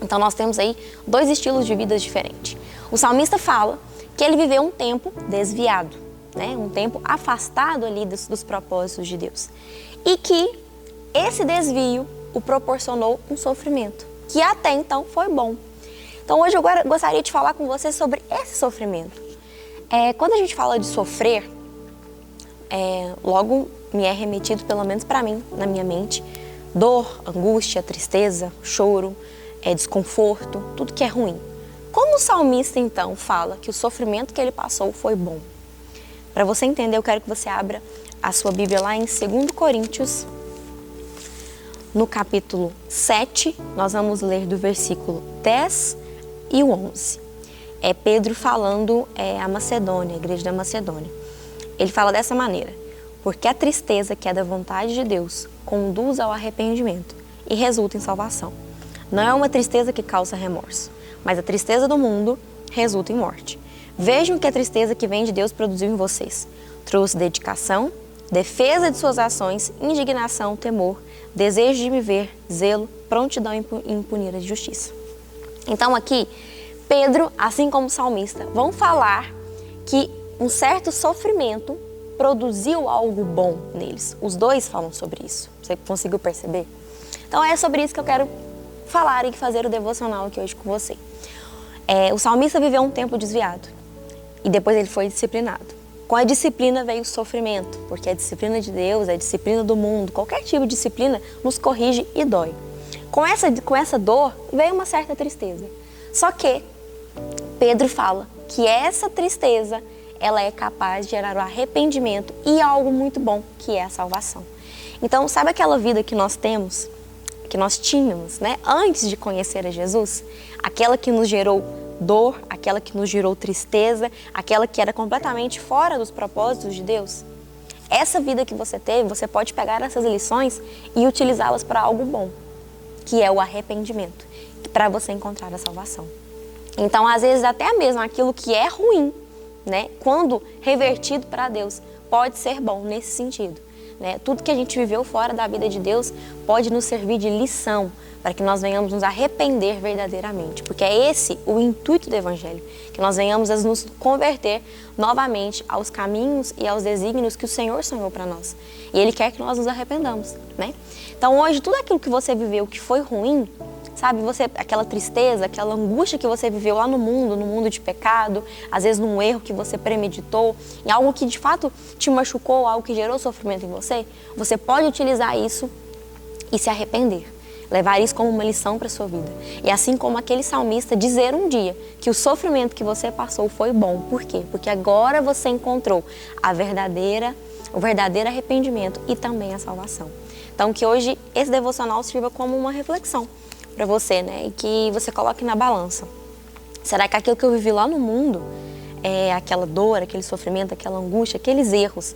Speaker 5: Então nós temos aí 2 estilos de vida diferentes. O salmista fala que ele viveu um tempo desviado, né? Um tempo afastado ali dos propósitos de Deus. E que esse desvio o proporcionou um sofrimento, que até então foi bom. Então hoje eu gostaria de falar com você sobre esse sofrimento. Quando a gente fala de sofrer, logo me é remetido, pelo menos para mim, na minha mente, dor, angústia, tristeza, choro, desconforto, tudo que é ruim. Como o salmista, então, fala que o sofrimento que ele passou foi bom? Para você entender, eu quero que você abra a sua Bíblia lá em 2 Coríntios, no capítulo 7, nós vamos ler do versículo 10 e o 11. É Pedro falando a Macedônia, a igreja da Macedônia. Ele fala dessa maneira: porque a tristeza que é da vontade de Deus conduz ao arrependimento e resulta em salvação. Não é uma tristeza que causa remorso, mas a tristeza do mundo resulta em morte. Vejam que a tristeza que vem de Deus produziu em vocês. Trouxe dedicação, defesa de suas ações, indignação, temor, desejo de me ver, zelo, prontidão em punir a justiça. Então aqui, Pedro, assim como o salmista, vão falar que um certo sofrimento produziu algo bom neles. Os dois falam sobre isso. Você conseguiu perceber? Então é sobre isso que eu quero falar e fazer o devocional aqui hoje com você. O salmista viveu um tempo desviado e depois ele foi disciplinado. Com a disciplina veio o sofrimento, porque a disciplina de Deus, a disciplina do mundo, qualquer tipo de disciplina nos corrige e dói. Com essa dor veio uma certa tristeza. Só que Pedro fala que essa tristeza, ela é capaz de gerar o arrependimento e algo muito bom, que é a salvação. Então, sabe aquela vida que nós temos, que nós tínhamos, né, antes de conhecer a Jesus? Aquela que nos gerou dor, aquela que nos gerou tristeza, aquela que era completamente fora dos propósitos de Deus? Essa vida que você teve, você pode pegar essas lições e utilizá-las para algo bom, que é o arrependimento, para você encontrar a salvação. Então, às vezes, até mesmo aquilo que é ruim, né, quando revertido para Deus, pode ser bom nesse sentido. Né? Tudo que a gente viveu fora da vida de Deus pode nos servir de lição para que nós venhamos nos arrepender verdadeiramente, porque é esse o intuito do Evangelho, que nós venhamos a nos converter novamente aos caminhos e aos desígnios que o Senhor sonhou para nós. E Ele quer que nós nos arrependamos, né? Então hoje, tudo aquilo que você viveu que foi ruim, sabe, aquela tristeza, aquela angústia que você viveu lá no mundo de pecado, às vezes num erro que você premeditou, em algo que de fato te machucou, algo que gerou sofrimento em você pode utilizar isso e se arrepender. Levar isso como uma lição para a sua vida. E assim como aquele salmista, dizer um dia que o sofrimento que você passou foi bom. Por quê? Porque agora você encontrou o verdadeiro arrependimento e também a salvação. Então que hoje esse devocional sirva como uma reflexão para você, né? E que você coloque na balança. Será que aquilo que eu vivi lá no mundo, aquela dor, aquele sofrimento, aquela angústia, aqueles erros,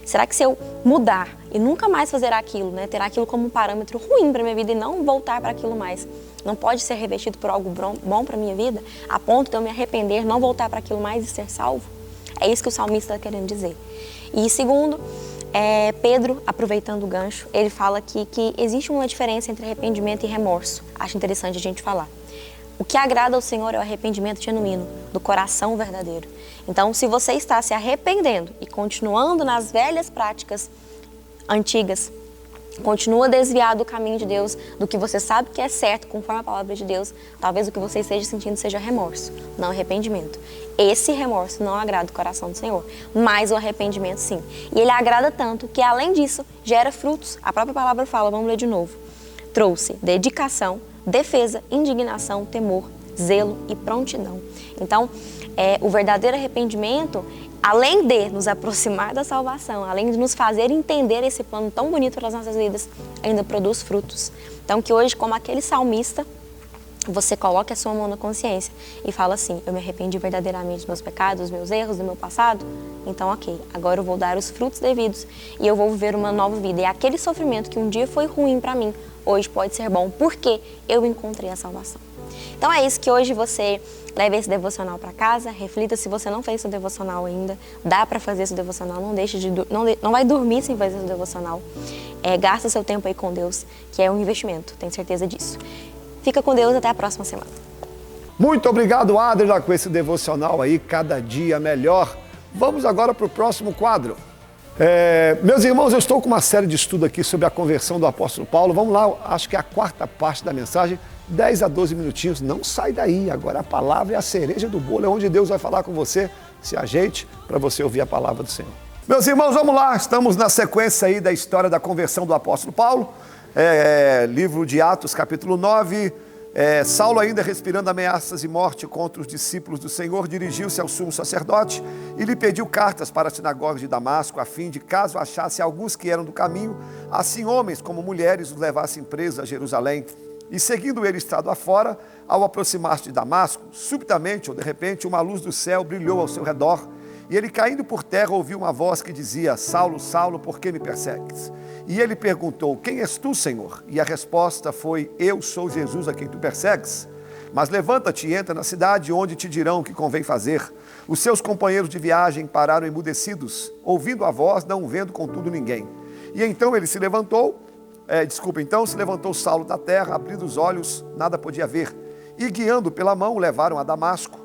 Speaker 5: será que se eu mudar e nunca mais fazer aquilo, né, ter aquilo como um parâmetro ruim para minha vida e não voltar para aquilo mais, não pode ser revestido por algo bom para minha vida, a ponto de eu me arrepender, não voltar para aquilo mais e ser salvo? É isso que o salmista está querendo dizer. E segundo, Pedro, aproveitando o gancho, ele fala aqui que existe uma diferença entre arrependimento e remorso. Acho interessante a gente falar. O que agrada ao Senhor é o arrependimento genuíno, do coração verdadeiro. Então, se você está se arrependendo e continuando nas velhas práticas antigas, continua desviado do caminho de Deus, do que você sabe que é certo, conforme a palavra de Deus, talvez o que você esteja sentindo seja remorso, não arrependimento. Esse remorso não agrada o coração do Senhor, mas o arrependimento sim. E ele agrada tanto que, além disso, gera frutos. A própria palavra fala, vamos ler de novo. Trouxe dedicação, defesa, indignação, temor, zelo e prontidão. Então, o verdadeiro arrependimento, além de nos aproximar da salvação, além de nos fazer entender esse plano tão bonito para as nossas vidas, ainda produz frutos. Então, que hoje, como aquele salmista, você coloque a sua mão na consciência e fala assim: eu me arrependi verdadeiramente dos meus pecados, dos meus erros, do meu passado. Então, ok, agora eu vou dar os frutos devidos e eu vou viver uma nova vida. E aquele sofrimento que um dia foi ruim para mim, hoje pode ser bom, porque eu encontrei a salvação. Então é isso, que hoje você leve esse devocional para casa, reflita. Se você não fez seu devocional ainda, dá para fazer esse devocional, não vai dormir sem fazer seu devocional. Gasta seu tempo aí com Deus, que é um investimento, tenho certeza disso. Fica com Deus, até a próxima semana.
Speaker 1: Muito obrigado, Adriana, com esse devocional aí, cada dia melhor. Vamos agora para o próximo quadro. Meus irmãos, eu estou com uma série de estudo aqui sobre a conversão do apóstolo Paulo. Vamos lá, acho que é a quarta parte da mensagem, 10 a 12 minutinhos. Não sai daí, agora a palavra é a cereja do bolo, é onde Deus vai falar com você. Se ajeite para você ouvir a palavra do Senhor. Meus irmãos, vamos lá, estamos na sequência aí da história da conversão do apóstolo Paulo. Livro de Atos, capítulo 9, Saulo, ainda respirando ameaças de morte contra os discípulos do Senhor, dirigiu-se ao sumo sacerdote e lhe pediu cartas para a sinagoga de Damasco, a fim de, caso achasse alguns que eram do caminho, assim homens como mulheres, os levassem presos a Jerusalém. E seguindo ele estrado afora, ao aproximar-se de Damasco, subitamente ou de repente, uma luz do céu brilhou ao seu redor, e ele, caindo por terra, ouviu uma voz que dizia: Saulo, Saulo, por que me persegues? E ele perguntou: quem és tu, Senhor? E a resposta foi: eu sou Jesus a quem tu persegues. Mas levanta-te e entra na cidade, onde te dirão o que convém fazer. Os seus companheiros de viagem pararam emudecidos, ouvindo a voz, não vendo contudo ninguém. E então ele se levantou, então se levantou Saulo da terra, abrindo os olhos, nada podia ver. E guiando pela mão, o levaram a Damasco,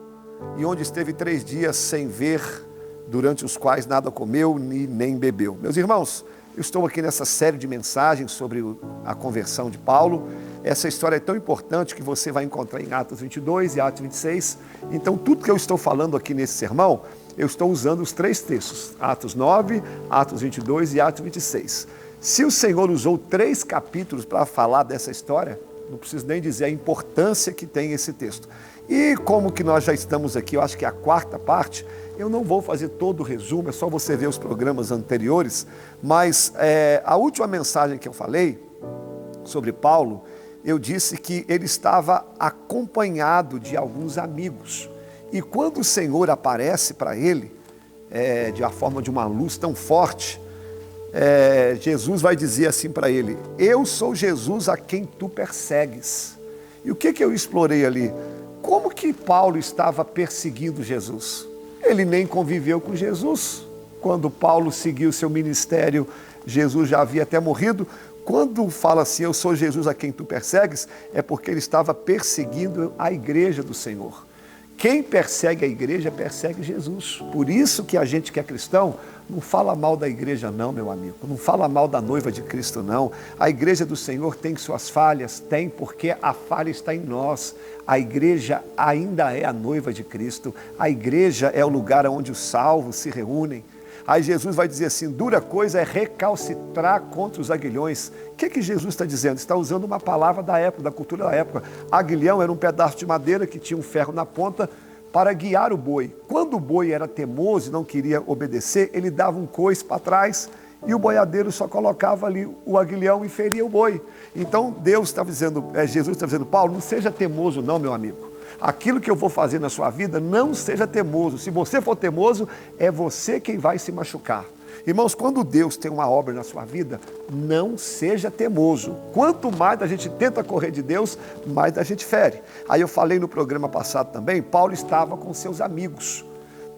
Speaker 1: e onde esteve 3 dias sem ver, durante os quais nada comeu nem bebeu. Meus irmãos, eu estou aqui nessa série de mensagens sobre a conversão de Paulo. Essa história é tão importante que você vai encontrar em Atos 22 e Atos 26. Então, tudo que eu estou falando aqui nesse sermão, eu estou usando os 3 textos. Atos 9, Atos 22 e Atos 26. Se o Senhor usou 3 capítulos para falar dessa história, não preciso nem dizer a importância que tem esse texto. E como que nós já estamos aqui, eu acho que é a 4ª parte, eu não vou fazer todo o resumo, é só você ver os programas anteriores, mas a última mensagem que eu falei sobre Paulo, eu disse que ele estava acompanhado de alguns amigos. E quando o Senhor aparece para ele, de uma forma de uma luz tão forte, Jesus vai dizer assim para ele: eu sou Jesus a quem tu persegues. E o que eu explorei ali? Como que Paulo estava perseguindo Jesus? Ele nem conviveu com Jesus. Quando Paulo seguiu seu ministério, Jesus já havia até morrido. Quando fala assim, eu sou Jesus a quem tu persegues, é porque ele estava perseguindo a igreja do Senhor. Quem persegue a igreja, persegue Jesus. Por isso que a gente que é cristão, não fala mal da igreja não, meu amigo. Não fala mal da noiva de Cristo não. A igreja do Senhor tem suas falhas? Tem, porque a falha está em nós. A igreja ainda é a noiva de Cristo. A igreja é o lugar onde os salvos se reúnem. Aí Jesus vai dizer assim: dura coisa é recalcitrar contra os aguilhões. O que Jesus está dizendo? Está usando uma palavra da época, da cultura da época. Aguilhão era um pedaço de madeira que tinha um ferro na ponta para guiar o boi. Quando o boi era teimoso e não queria obedecer, ele dava um coice para trás e o boiadeiro só colocava ali o aguilhão e feria o boi. Então Jesus está dizendo: Paulo, não seja teimoso não, meu amigo. Aquilo que eu vou fazer na sua vida, não seja teimoso. Se você for teimoso, é você quem vai se machucar. Irmãos, quando Deus tem uma obra na sua vida, não seja teimoso. Quanto mais a gente tenta correr de Deus, mais a gente fere. Aí eu falei no programa passado também, Paulo estava com seus amigos.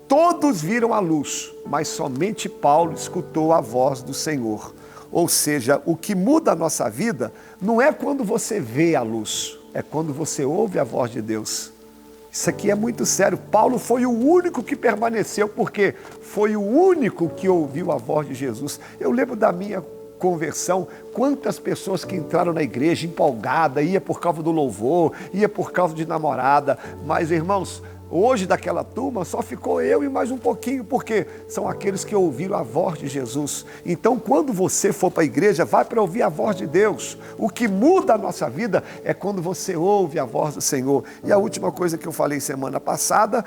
Speaker 1: Todos viram a luz, mas somente Paulo escutou a voz do Senhor. Ou seja, o que muda a nossa vida não é quando você vê a luz, é quando você ouve a voz de Deus. Isso aqui é muito sério. Paulo foi o único que permaneceu, porque foi o único que ouviu a voz de Jesus. Eu lembro da minha conversão, quantas pessoas que entraram na igreja empolgada, ia por causa do louvor, ia por causa de namorada, mas irmãos, hoje daquela turma só ficou eu e mais um pouquinho, porque são aqueles que ouviram a voz de Jesus. Então quando você for para a igreja, vai para ouvir a voz de Deus. O que muda a nossa vida é quando você ouve a voz do Senhor. E a última coisa que eu falei semana passada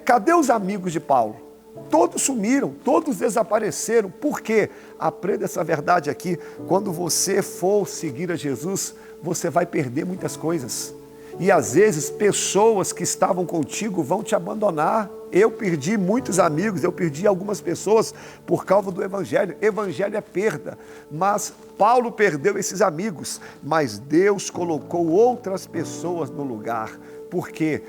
Speaker 1: cadê os amigos de Paulo? Todos sumiram, todos desapareceram. Por quê? Aprenda essa verdade aqui. Quando você for seguir a Jesus, você vai perder muitas coisas. E às vezes pessoas que estavam contigo vão te abandonar. Eu perdi muitos amigos, eu perdi algumas pessoas por causa do Evangelho. Evangelho é perda, mas Paulo perdeu esses amigos, mas Deus colocou outras pessoas no lugar. Porque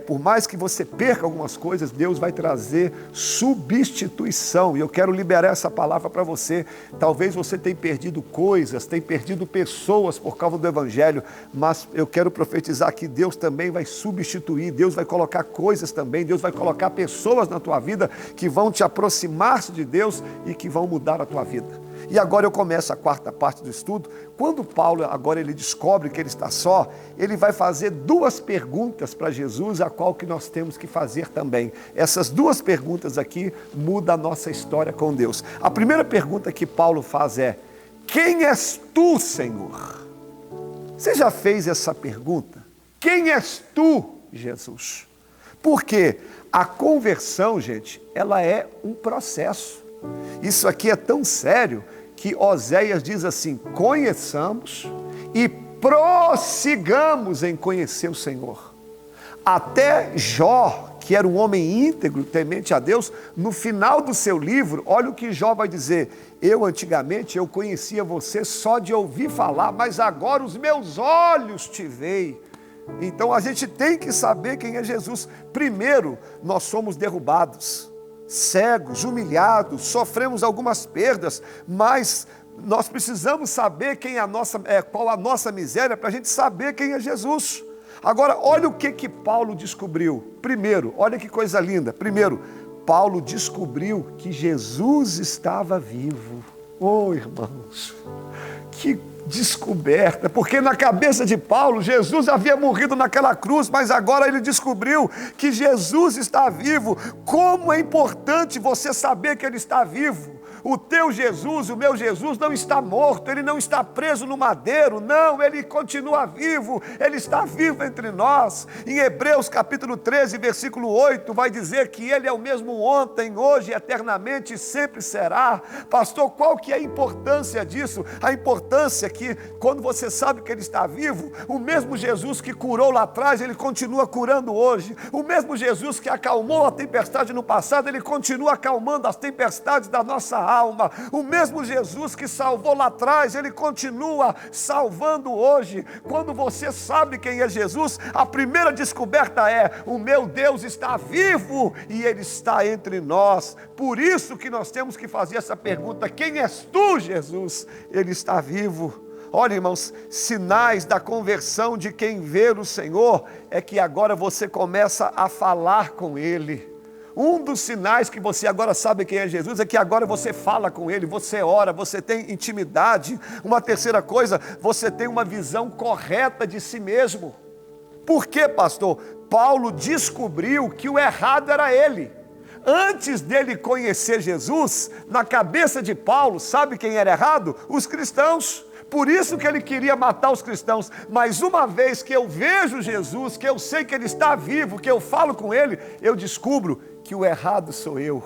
Speaker 1: por mais que você perca algumas coisas, Deus vai trazer substituição. E eu quero liberar essa palavra para você. Talvez você tenha perdido coisas, tenha perdido pessoas por causa do Evangelho, mas eu quero profetizar que Deus também vai substituir, Deus vai colocar coisas também, Deus vai colocar pessoas na tua vida que vão te aproximar de Deus e que vão mudar a tua vida. E agora eu começo a 4ª parte do estudo. Quando Paulo agora ele descobre que ele está só, ele vai fazer 2 perguntas para Jesus, a qual que nós temos que fazer também. Essas 2 perguntas aqui mudam a nossa história com Deus. A primeira pergunta que Paulo faz é: quem és tu, Senhor? Você já fez essa pergunta? Quem és tu, Jesus? Porque a conversão, gente, ela é um processo. Isso aqui é tão sério que Oséias diz assim: conheçamos e prossigamos em conhecer o Senhor. Até Jó, que era um homem íntegro, temente a Deus, no final do seu livro, olha o que Jó vai dizer: antigamente eu conhecia você só de ouvir falar, mas agora os meus olhos te veem. Então a gente tem que saber quem é Jesus. Primeiro, nós somos derrubados, cegos, humilhados, sofremos algumas perdas, mas nós precisamos saber qual a nossa miséria para a gente saber quem é Jesus. Agora, olha o que Paulo descobriu. Primeiro, olha que coisa linda. Primeiro, Paulo descobriu que Jesus estava vivo. Oh, irmãos, que descoberta, porque na cabeça de Paulo, Jesus havia morrido naquela cruz, mas agora ele descobriu que Jesus está vivo. Como é importante você saber que ele está vivo. O teu Jesus, o meu Jesus não está morto, ele não está preso no madeiro, não, ele continua vivo, ele está vivo entre nós. Em Hebreus capítulo 13, versículo 8, vai dizer que ele é o mesmo ontem, hoje, eternamente e sempre será. Pastor, qual que é a importância disso? A importância é que quando você sabe que ele está vivo, o mesmo Jesus que curou lá atrás, ele continua curando hoje. O mesmo Jesus que acalmou a tempestade no passado, ele continua acalmando as tempestades da nossa alma. O mesmo Jesus que salvou lá atrás, ele continua salvando hoje. Quando você sabe quem é Jesus, a primeira descoberta é: o meu Deus está vivo e ele está entre nós. Por isso que nós temos que fazer essa pergunta: quem és tu, Jesus? Ele está vivo. Olha, irmãos, sinais da conversão de quem vê o Senhor é que agora você começa a falar com ele. Um dos sinais que você agora sabe quem é Jesus é que agora você fala com ele, você ora, você tem intimidade. Uma terceira coisa, você tem uma visão correta de si mesmo. Por quê, pastor? Paulo descobriu que o errado era ele. Antes dele conhecer Jesus, na cabeça de Paulo, sabe quem era errado? Os cristãos. Por isso que ele queria matar os cristãos. Mas uma vez que eu vejo Jesus, que eu sei que ele está vivo, que eu falo com ele, eu descubro que o errado sou eu,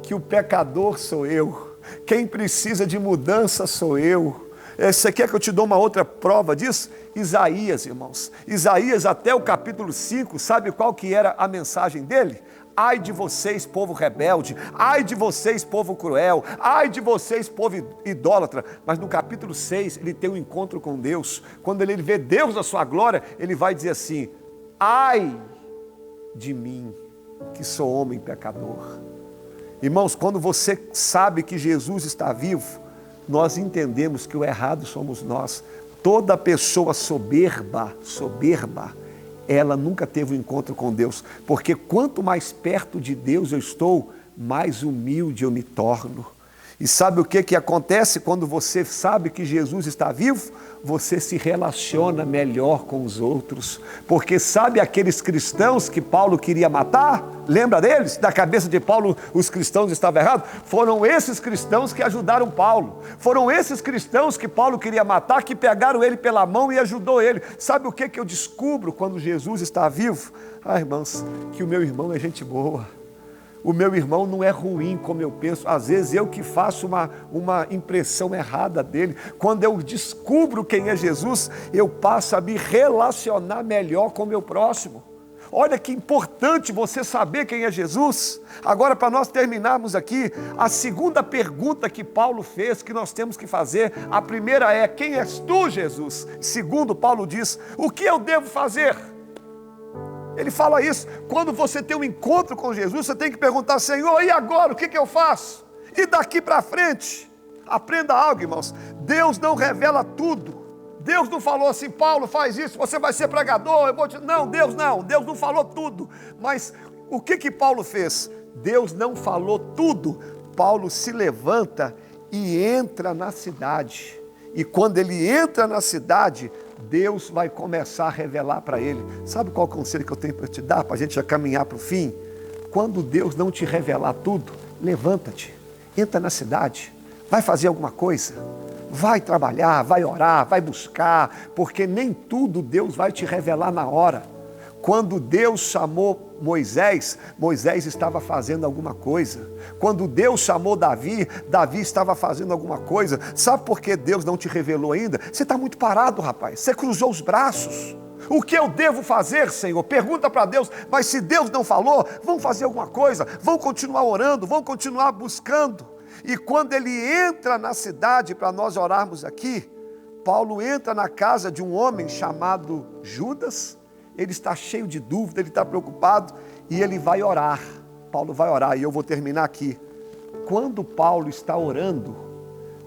Speaker 1: que o pecador sou eu, quem precisa de mudança sou eu. Você quer que eu te dou uma outra prova disso? Isaías, irmãos. Isaías, até o capítulo 5, sabe qual que era a mensagem dele? Ai de vocês, povo rebelde, ai de vocês, povo cruel, ai de vocês, povo idólatra. Mas no capítulo 6, ele tem um encontro com Deus. Quando ele vê Deus na sua glória, ele vai dizer assim: ai de mim, que sou homem pecador. Irmãos, quando você sabe que Jesus está vivo, nós entendemos que o errado somos nós. Toda pessoa soberba, ela nunca teve um encontro com Deus, porque quanto mais perto de Deus eu estou, mais humilde eu me torno. E sabe o que acontece quando você sabe que Jesus está vivo? Você se relaciona melhor com os outros, porque sabe aqueles cristãos que Paulo queria matar? Lembra deles? Da cabeça de Paulo os cristãos estavam errados? Foram esses cristãos que ajudaram Paulo, foram esses cristãos que Paulo queria matar, que pegaram ele pela mão e ajudou ele. Sabe o que eu descubro quando Jesus está vivo? Irmãos, que o meu irmão é gente boa. O meu irmão não é ruim como eu penso. Às vezes eu que faço uma impressão errada dele. Quando eu descubro quem é Jesus, eu passo a me relacionar melhor com o meu próximo. Olha que importante você saber quem é Jesus. Agora, para nós terminarmos aqui, a segunda pergunta que Paulo fez, que nós temos que fazer, a primeira é: quem és tu, Jesus? Segundo, Paulo diz: o que eu devo fazer? Ele fala isso. Quando você tem um encontro com Jesus, você tem que perguntar: Senhor, e agora? O que eu faço? E daqui para frente? Aprenda algo, irmãos. Deus não revela tudo. Deus não falou assim: Paulo, faz isso, você vai ser pregador. Não, Deus não falou tudo. Mas o que Paulo fez? Deus não falou tudo. Paulo se levanta e entra na cidade. E quando ele entra na cidade, Deus vai começar a revelar para ele. Sabe qual conselho que eu tenho para te dar, para a gente já caminhar para o fim? Quando Deus não te revelar tudo, levanta-te, entra na cidade, vai fazer alguma coisa. vai trabalhar, vai orar, vai buscar, porque nem tudo Deus vai te revelar na hora. Quando Deus chamou Moisés, Moisés estava fazendo alguma coisa. Quando Deus chamou Davi, Davi estava fazendo alguma coisa. Sabe por que Deus não te revelou ainda? Você está muito parado, rapaz. Você cruzou os braços. O que eu devo fazer, Senhor? Pergunta para Deus. Mas se Deus não falou, vamos fazer alguma coisa. Vamos continuar orando, vamos continuar buscando. E quando ele entra na cidade, para nós orarmos aqui, Paulo entra na casa de um homem chamado Judas. Ele está cheio de dúvida, ele está preocupado e ele vai orar. Paulo vai orar e eu vou terminar aqui. Quando Paulo está orando,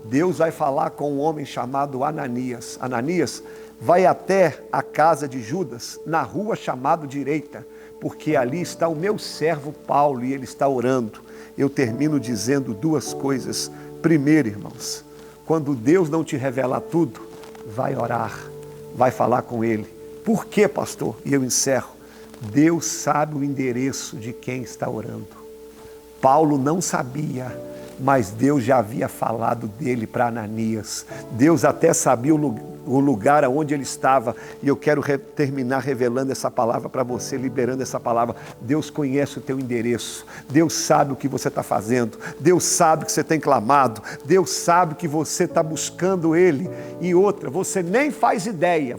Speaker 1: Deus vai falar com um homem chamado Ananias. Ananias, vai até a casa de Judas, na rua chamada Direita, porque ali está o meu servo Paulo e ele está orando. Eu termino dizendo duas coisas. Primeiro, irmãos, quando Deus não te revelar tudo, vai orar, vai falar com ele. Por quê, pastor? E eu encerro. Deus sabe o endereço de quem está orando. Paulo não sabia, mas Deus já havia falado dele para Ananias. Deus até sabia o lugar onde ele estava. E eu quero terminar revelando essa palavra para você, liberando essa palavra. Deus conhece o teu endereço. Deus sabe o que você está fazendo. Deus sabe que você tem clamado. Deus sabe que você está buscando Ele. E outra, você nem faz ideia.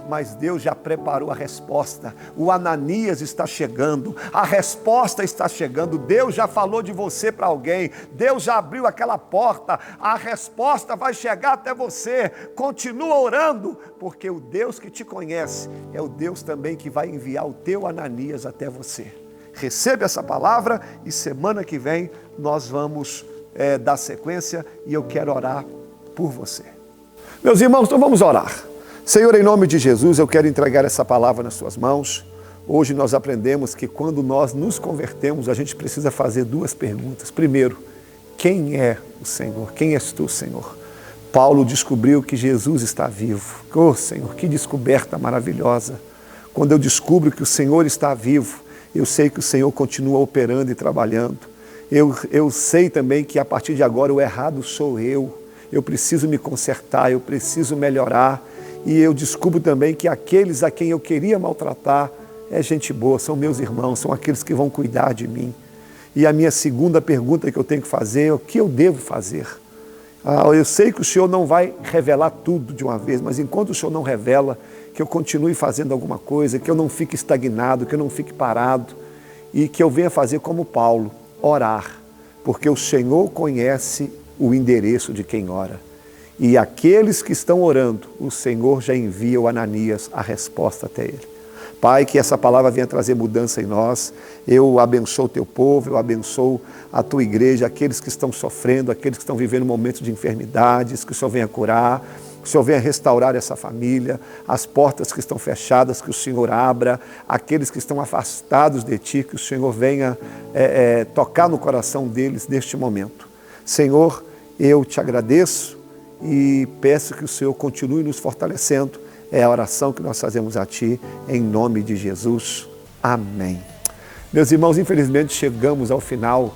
Speaker 1: Mas Deus já preparou a resposta. O Ananias está chegando. A resposta está chegando. Deus já falou de você para alguém. Deus já abriu aquela porta. A resposta vai chegar até você. Continua orando, porque o Deus que te conhece é o Deus também que vai enviar o teu Ananias até você. Receba essa palavra e semana que vem nós vamos dar sequência e eu quero orar por você. Meus irmãos, então vamos orar. Senhor, em nome de Jesus, eu quero entregar essa palavra nas suas mãos. Hoje nós aprendemos que quando nós nos convertemos, a gente precisa fazer duas perguntas. Primeiro, quem é o Senhor? Quem és tu, Senhor? Paulo descobriu que Jesus está vivo. Oh, Senhor, que descoberta maravilhosa. Quando eu descubro que o Senhor está vivo, eu sei que o Senhor continua operando e trabalhando. Eu sei também que a partir de agora o errado sou eu. Eu preciso me consertar, eu preciso melhorar. E eu descubro também que aqueles a quem eu queria maltratar é gente boa, são meus irmãos, são aqueles que vão cuidar de mim. E a minha segunda pergunta que eu tenho que fazer é o que eu devo fazer? Eu sei que o Senhor não vai revelar tudo de uma vez, mas enquanto o Senhor não revela, que eu continue fazendo alguma coisa, que eu não fique estagnado, que eu não fique parado e que eu venha fazer como Paulo, orar, porque o Senhor conhece o endereço de quem ora. E aqueles que estão orando, o Senhor já envia o Ananias a resposta até ele. Pai, que essa palavra venha trazer mudança em nós. Eu abençoo o teu povo, eu abençoo a tua igreja, aqueles que estão sofrendo, aqueles que estão vivendo momentos de enfermidades, que o Senhor venha curar, que o Senhor venha restaurar essa família, as portas que estão fechadas, que o Senhor abra, aqueles que estão afastados de ti, que o Senhor venha tocar no coração deles neste momento. Senhor, eu te agradeço e peço que o Senhor continue nos fortalecendo. É a oração que nós fazemos a Ti, em nome de Jesus. Amém. Meus irmãos, infelizmente chegamos ao final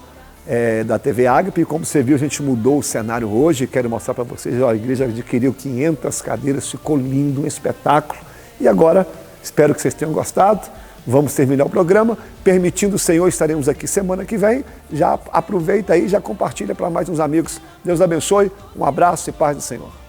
Speaker 1: da TV Ágape. Como você viu, a gente mudou o cenário hoje. Quero mostrar para vocês, a igreja adquiriu 500 cadeiras, ficou lindo, um espetáculo. E agora, espero que vocês tenham gostado. Vamos terminar o programa. Permitindo o Senhor, estaremos aqui semana que vem. Já aproveita aí, já compartilha para mais uns amigos. Deus abençoe, um abraço e paz do Senhor.